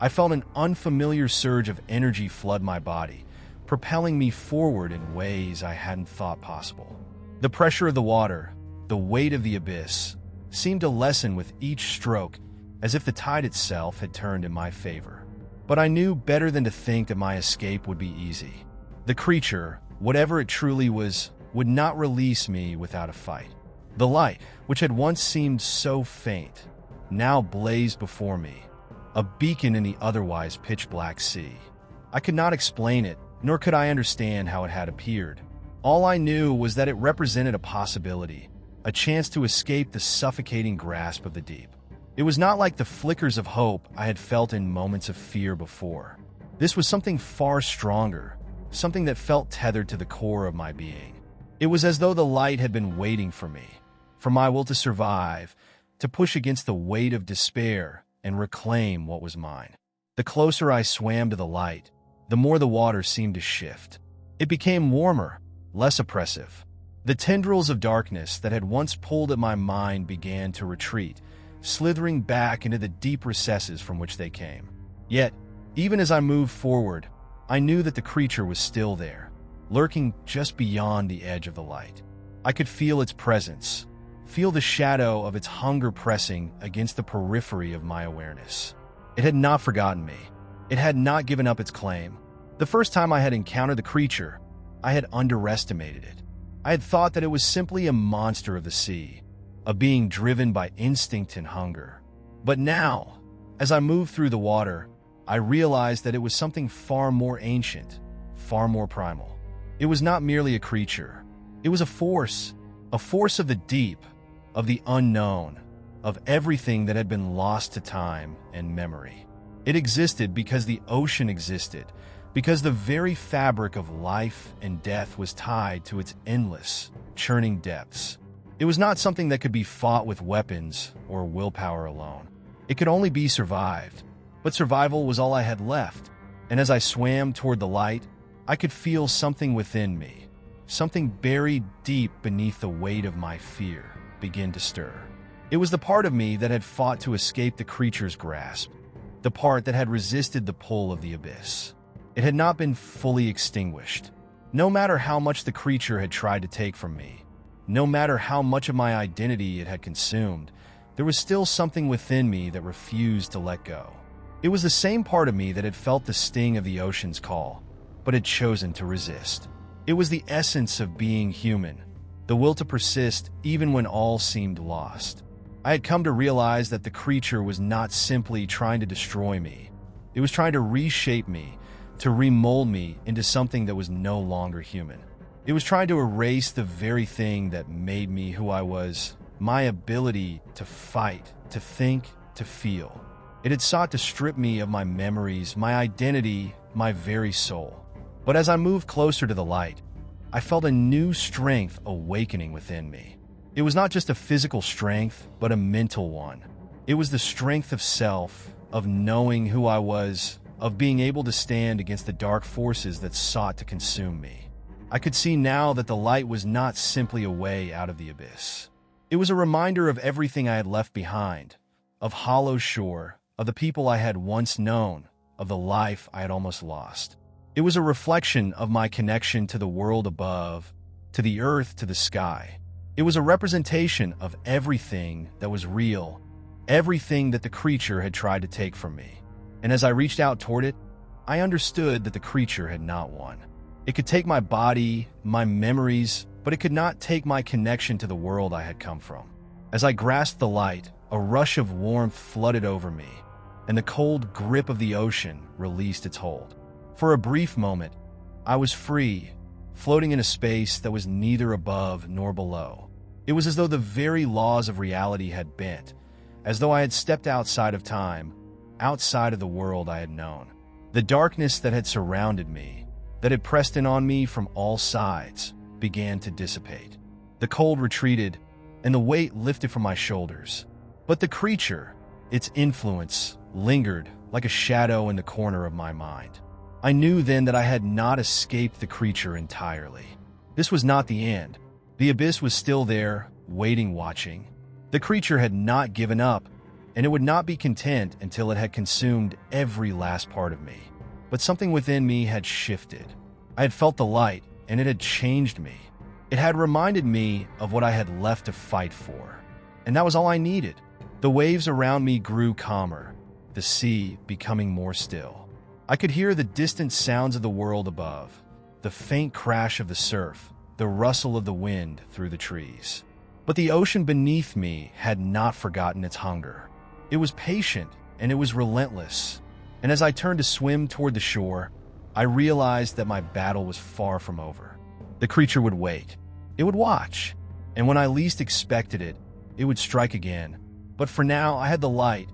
I felt an unfamiliar surge of energy flood my body, propelling me forward in ways I hadn't thought possible. The pressure of the water, the weight of the abyss, seemed to lessen with each stroke, as if the tide itself had turned in my favor. But I knew better than to think that my escape would be easy. The creature, whatever it truly was, would not release me without a fight. The light, which had once seemed so faint, now blazed before me, a beacon in the otherwise pitch-black sea. I could not explain it, nor could I understand how it had appeared. All I knew was that it represented a possibility, a chance to escape the suffocating grasp of the deep. It was not like the flickers of hope I had felt in moments of fear before. This was something far stronger, something that felt tethered to the core of my being. It was as though the light had been waiting for me, for my will to survive, to push against the weight of despair and reclaim what was mine. The closer I swam to the light, the more the water seemed to shift. It became warmer, less oppressive. The tendrils of darkness that had once pulled at my mind began to retreat, slithering back into the deep recesses from which they came. Yet, even as I moved forward, I knew that the creature was still there, lurking just beyond the edge of the light. I could feel its presence, feel the shadow of its hunger pressing against the periphery of my awareness. It had not forgotten me. It had not given up its claim. The first time I had encountered the creature, I had underestimated it. I had thought that it was simply a monster of the sea, a being driven by instinct and hunger. But now, as I moved through the water, I realized that it was something far more ancient, far more primal. It was not merely a creature. It was a force of the deep, of the unknown, of everything that had been lost to time and memory. It existed because the ocean existed, because the very fabric of life and death was tied to its endless, churning depths. It was not something that could be fought with weapons or willpower alone. It could only be survived, but survival was all I had left, and as I swam toward the light, I could feel something within me, something buried deep beneath the weight of my fear, begin to stir. It was the part of me that had fought to escape the creature's grasp, the part that had resisted the pull of the abyss. It had not been fully extinguished. No matter how much the creature had tried to take from me, no matter how much of my identity it had consumed, there was still something within me that refused to let go. It was the same part of me that had felt the sting of the ocean's call, but had chosen to resist. It was the essence of being human, the will to persist even when all seemed lost. I had come to realize that the creature was not simply trying to destroy me. It was trying to reshape me, to remold me into something that was no longer human. It was trying to erase the very thing that made me who I was, my ability to fight, to think, to feel. It had sought to strip me of my memories, my identity, my very soul. But as I moved closer to the light, I felt a new strength awakening within me. It was not just a physical strength, but a mental one. It was the strength of self, of knowing who I was, of being able to stand against the dark forces that sought to consume me. I could see now that the light was not simply a way out of the abyss. It was a reminder of everything I had left behind, of Hollow Shore, of the people I had once known, of the life I had almost lost. It was a reflection of my connection to the world above, to the earth, to the sky. It was a representation of everything that was real, everything that the creature had tried to take from me. And as I reached out toward it, I understood that the creature had not won. It could take my body, my memories, but it could not take my connection to the world I had come from. As I grasped the light, a rush of warmth flooded over me, and the cold grip of the ocean released its hold. For a brief moment, I was free, floating in a space that was neither above nor below. It was as though the very laws of reality had bent, as though I had stepped outside of time, outside of the world I had known. The darkness that had surrounded me, that had pressed in on me from all sides, began to dissipate. The cold retreated, and the weight lifted from my shoulders. But the creature, its influence, lingered like a shadow in the corner of my mind. I knew then that I had not escaped the creature entirely. This was not the end. The abyss was still there, waiting, watching. The creature had not given up, and it would not be content until it had consumed every last part of me. But something within me had shifted. I had felt the light, and it had changed me. It had reminded me of what I had left to fight for. And that was all I needed. The waves around me grew calmer, the sea becoming more still. I could hear the distant sounds of the world above, the faint crash of the surf, the rustle of the wind through the trees. But the ocean beneath me had not forgotten its hunger. It was patient, and it was relentless. And as I turned to swim toward the shore, I realized that my battle was far from over. The creature would wait. It would watch. And when I least expected it, it would strike again. But for now, I had the light,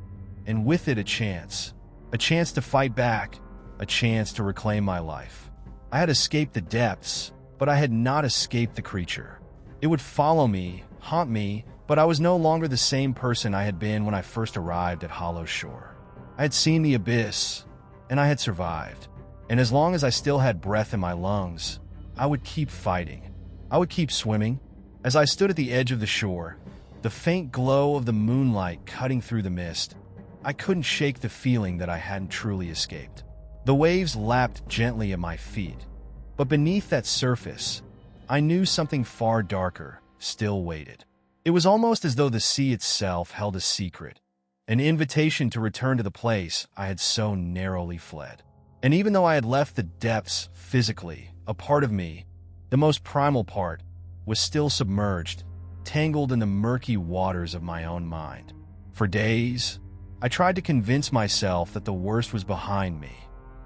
and with it a chance to fight back, a chance to reclaim my life. I had escaped the depths, but I had not escaped the creature. It would follow me, haunt me, but I was no longer the same person I had been when I first arrived at Hollow Shore. I had seen the abyss, and I had survived. And as long as I still had breath in my lungs, I would keep fighting. I would keep swimming. As I stood at the edge of the shore, the faint glow of the moonlight cutting through the mist, I couldn't shake the feeling that I hadn't truly escaped. The waves lapped gently at my feet, but beneath that surface, I knew something far darker still waited. It was almost as though the sea itself held a secret, an invitation to return to the place I had so narrowly fled. And even though I had left the depths physically, a part of me, the most primal part, was still submerged, tangled in the murky waters of my own mind. For days, I tried to convince myself that the worst was behind me.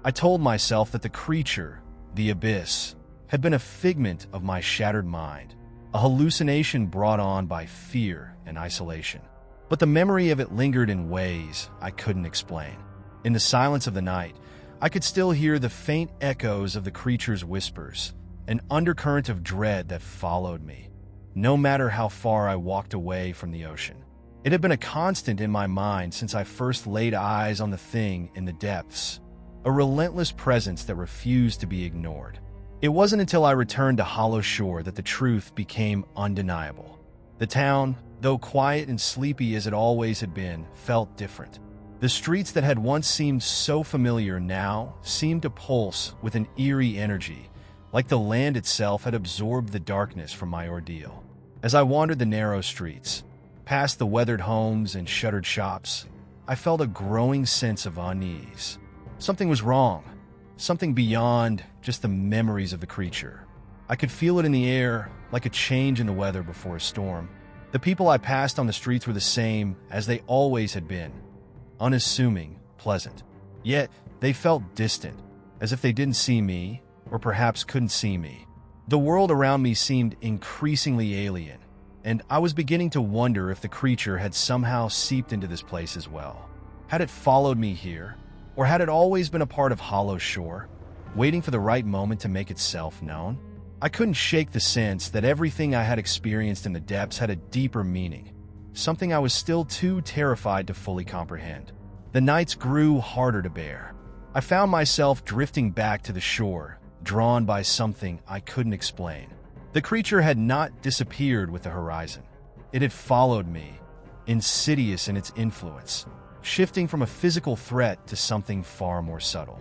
I told myself that the creature, the abyss, had been a figment of my shattered mind, a hallucination brought on by fear and isolation. But the memory of it lingered in ways I couldn't explain. In the silence of the night, I could still hear the faint echoes of the creature's whispers, an undercurrent of dread that followed me, no matter how far I walked away from the ocean. It had been a constant in my mind since I first laid eyes on the thing in the depths, a relentless presence that refused to be ignored. It wasn't until I returned to Hollow Shore that the truth became undeniable. The town, though quiet and sleepy as it always had been, felt different. The streets that had once seemed so familiar now seemed to pulse with an eerie energy, like the land itself had absorbed the darkness from my ordeal. As I wandered the narrow streets, past the weathered homes and shuttered shops, I felt a growing sense of unease. Something was wrong, something beyond just the memories of the creature. I could feel it in the air, like a change in the weather before a storm. The people I passed on the streets were the same as they always had been, unassuming, pleasant. Yet, they felt distant, as if they didn't see me, or perhaps couldn't see me. The world around me seemed increasingly alien, and I was beginning to wonder if the creature had somehow seeped into this place as well. Had it followed me here, or had it always been a part of Hollow Shore, waiting for the right moment to make itself known? I couldn't shake the sense that everything I had experienced in the depths had a deeper meaning, something I was still too terrified to fully comprehend. The nights grew harder to bear. I found myself drifting back to the shore, drawn by something I couldn't explain. The creature had not disappeared with the horizon. It had followed me, insidious in its influence, shifting from a physical threat to something far more subtle.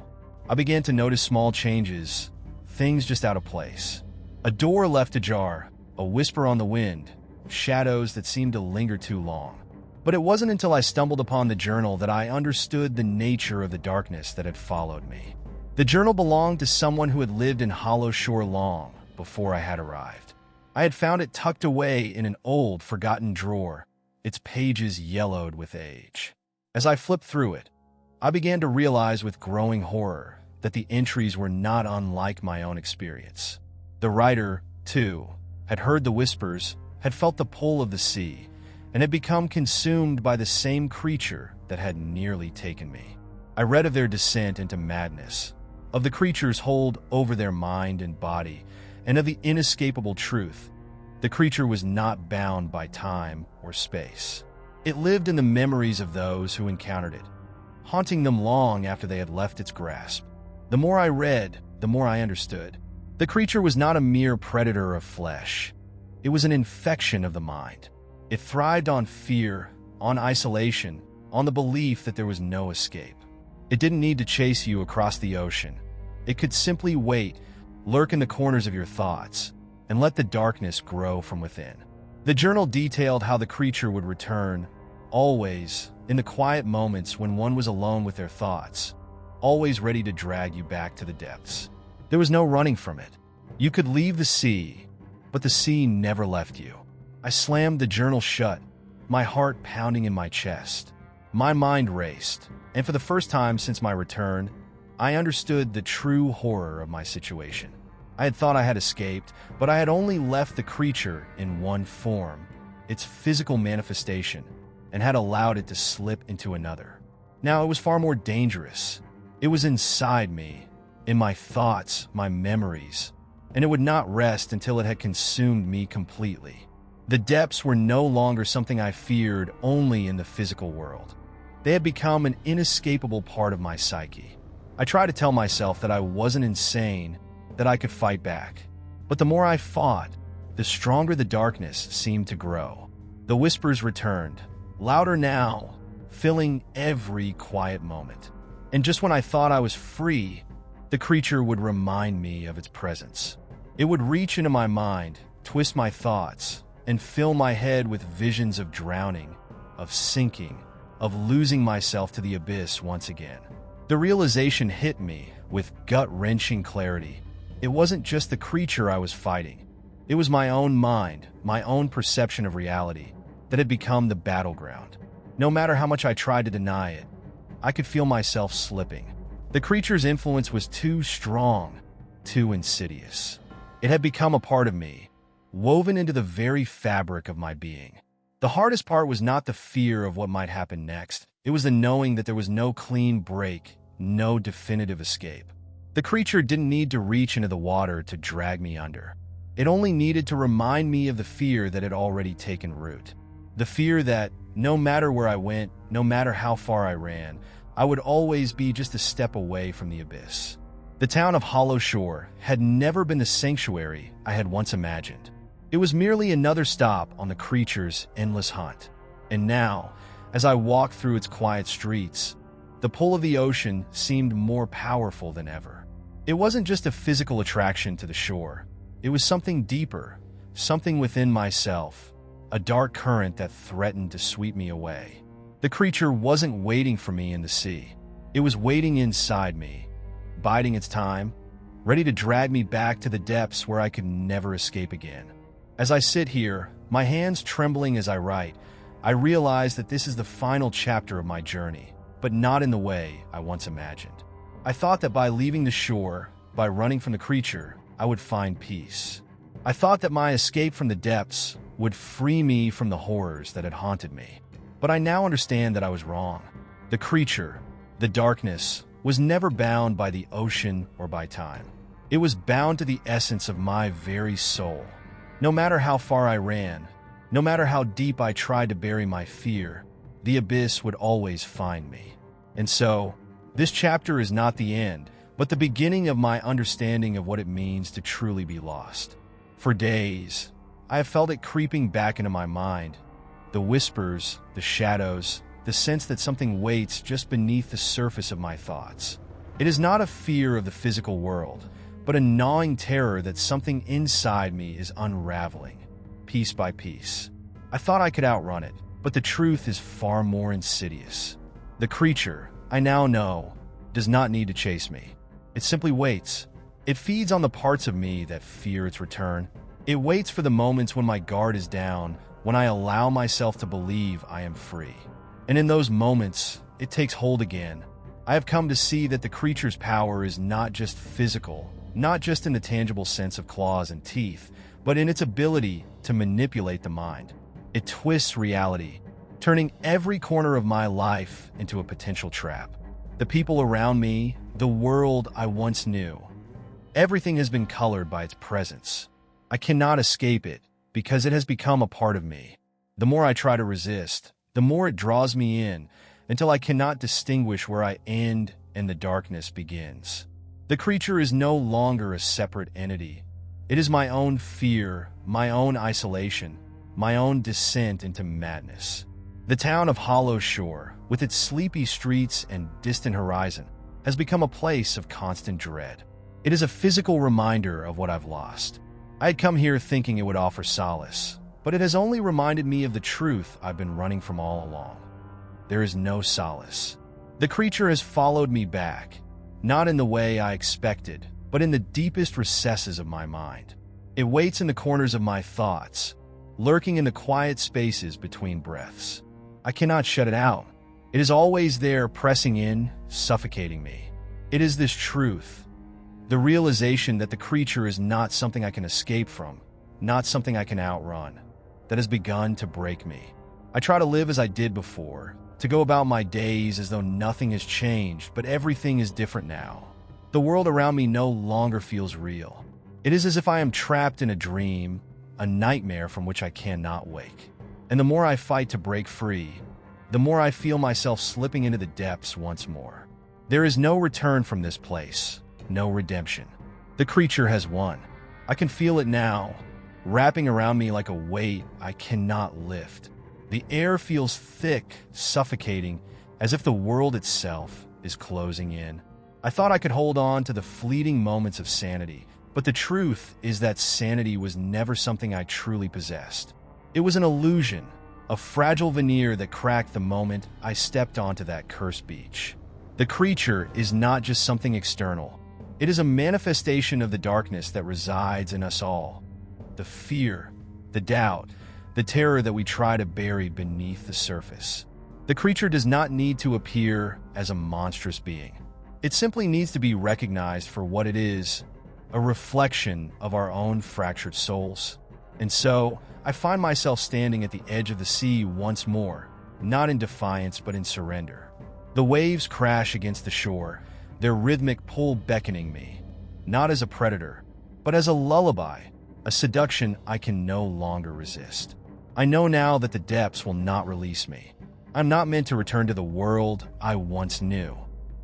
I began to notice small changes, things just out of place. A door left ajar, a whisper on the wind, shadows that seemed to linger too long. But it wasn't until I stumbled upon the journal that I understood the nature of the darkness that had followed me. The journal belonged to someone who had lived in Hollow Shore long before I had arrived. I had found it tucked away in an old, forgotten drawer, its pages yellowed with age. As I flipped through it, I began to realize with growing horror that the entries were not unlike my own experience. The writer, too, had heard the whispers, had felt the pull of the sea, and had become consumed by the same creature that had nearly taken me. I read of their descent into madness, of the creature's hold over their mind and body, and of the inescapable truth. The creature was not bound by time or space. It lived in the memories of those who encountered it, haunting them long after they had left its grasp. The more I read, the more I understood. The creature was not a mere predator of flesh. It was an infection of the mind. It thrived on fear, on isolation, on the belief that there was no escape. It didn't need to chase you across the ocean. It could simply wait, lurk in the corners of your thoughts, and let the darkness grow from within. The journal detailed how the creature would return, always, in the quiet moments when one was alone with their thoughts, always ready to drag you back to the depths. There was no running from it. You could leave the sea, but the sea never left you. I slammed the journal shut, my heart pounding in my chest. My mind raced, and for the first time since my return, I understood the true horror of my situation. I had thought I had escaped, but I had only left the creature in one form, its physical manifestation, and had allowed it to slip into another. Now it was far more dangerous. It was inside me, in my thoughts, my memories, and it would not rest until it had consumed me completely. The depths were no longer something I feared only in the physical world. They had become an inescapable part of my psyche. I tried to tell myself that I wasn't insane, that I could fight back. But the more I fought, the stronger the darkness seemed to grow. The whispers returned, louder now, filling every quiet moment. And just when I thought I was free, the creature would remind me of its presence. It would reach into my mind, twist my thoughts, and fill my head with visions of drowning, of sinking, of losing myself to the abyss once again. The realization hit me with gut-wrenching clarity. It wasn't just the creature I was fighting. It was my own mind, my own perception of reality, that had become the battleground. No matter how much I tried to deny it, I could feel myself slipping. The creature's influence was too strong, too insidious. It had become a part of me, woven into the very fabric of my being. The hardest part was not the fear of what might happen next. It was the knowing that there was no clean break, no definitive escape. The creature didn't need to reach into the water to drag me under. It only needed to remind me of the fear that had already taken root. The fear that, no matter where I went, no matter how far I ran, I would always be just a step away from the abyss. The town of Hollow Shore had never been the sanctuary I had once imagined. It was merely another stop on the creature's endless hunt. And now, as I walked through its quiet streets, the pull of the ocean seemed more powerful than ever. It wasn't just a physical attraction to the shore. It was something deeper, something within myself, a dark current that threatened to sweep me away. The creature wasn't waiting for me in the sea. It was waiting inside me, biding its time, ready to drag me back to the depths where I could never escape again. As I sit here, my hands trembling as I write, I realize that this is the final chapter of my journey, but not in the way I once imagined. I thought that by leaving the shore, by running from the creature, I would find peace. I thought that my escape from the depths would free me from the horrors that had haunted me. But I now understand that I was wrong. The creature, the darkness, was never bound by the ocean or by time. It was bound to the essence of my very soul. No matter how far I ran, no matter how deep I tried to bury my fear, the abyss would always find me. And so, this chapter is not the end, but the beginning of my understanding of what it means to truly be lost. For days, I have felt it creeping back into my mind. The whispers, the shadows, the sense that something waits just beneath the surface of my thoughts. It is not a fear of the physical world, but a gnawing terror that something inside me is unraveling, piece by piece. I thought I could outrun it, but the truth is far more insidious. The creature, I now know, does not need to chase me. It simply waits. It feeds on the parts of me that fear its return. It waits for the moments when my guard is down, when I allow myself to believe I am free. And in those moments, it takes hold again. I have come to see that the creature's power is not just physical, not just in the tangible sense of claws and teeth, but in its ability to manipulate the mind. It twists reality, turning every corner of my life into a potential trap. The people around me, the world I once knew, everything has been colored by its presence. I cannot escape it because it has become a part of me. The more I try to resist, the more it draws me in until I cannot distinguish where I end and the darkness begins. The creature is no longer a separate entity. It is my own fear, my own isolation, my own descent into madness. The town of Hollow Shore, with its sleepy streets and distant horizon, has become a place of constant dread. It is a physical reminder of what I've lost. I had come here thinking it would offer solace, but it has only reminded me of the truth I've been running from all along. There is no solace. The creature has followed me back, not in the way I expected, but in the deepest recesses of my mind. It waits in the corners of my thoughts, lurking in the quiet spaces between breaths. I cannot shut it out. It is always there, pressing in, suffocating me. It is this truth, the realization that the creature is not something I can escape from, not something I can outrun, that has begun to break me. I try to live as I did before, to go about my days as though nothing has changed, but everything is different now. The world around me no longer feels real. It is as if I am trapped in a dream, a nightmare from which I cannot wake. And the more I fight to break free, the more I feel myself slipping into the depths once more. There is no return from this place, no redemption. The creature has won. I can feel it now, wrapping around me like a weight I cannot lift. The air feels thick, suffocating, as if the world itself is closing in. I thought I could hold on to the fleeting moments of sanity, but the truth is that sanity was never something I truly possessed. It was an illusion, a fragile veneer that cracked the moment I stepped onto that cursed beach. The creature is not just something external. It is a manifestation of the darkness that resides in us all. The fear, the doubt, the terror that we try to bury beneath the surface. The creature does not need to appear as a monstrous being. It simply needs to be recognized for what it is, a reflection of our own fractured souls. And so, I find myself standing at the edge of the sea once more, not in defiance but in surrender. The waves crash against the shore, their rhythmic pull beckoning me, not as a predator, but as a lullaby, a seduction I can no longer resist. I know now that the depths will not release me. I'm not meant to return to the world I once knew.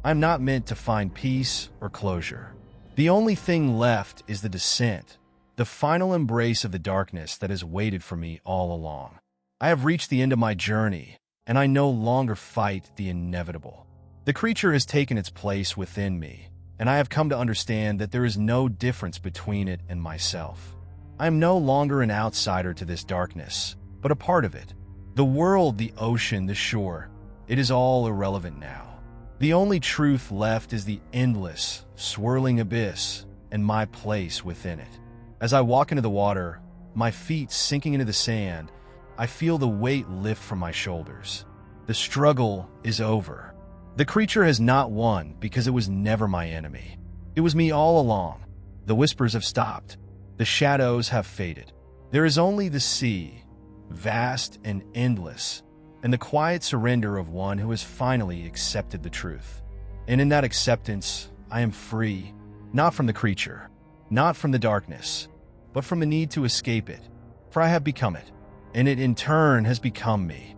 I'm not meant to find peace or closure. The only thing left is the descent, the final embrace of the darkness that has waited for me all along. I have reached the end of my journey, and I no longer fight the inevitable. The creature has taken its place within me, and I have come to understand that there is no difference between it and myself. I am no longer an outsider to this darkness, but a part of it. The world, the ocean, the shore, it is all irrelevant now. The only truth left is the endless, swirling abyss and my place within it. As I walk into the water, my feet sinking into the sand, I feel the weight lift from my shoulders. The struggle is over. The creature has not won because it was never my enemy. It was me all along. The whispers have stopped. The shadows have faded. There is only the sea, vast and endless, and the quiet surrender of one who has finally accepted the truth. And in that acceptance, I am free, not from the creature, not from the darkness, but from the need to escape it, for I have become it, and it in turn has become me.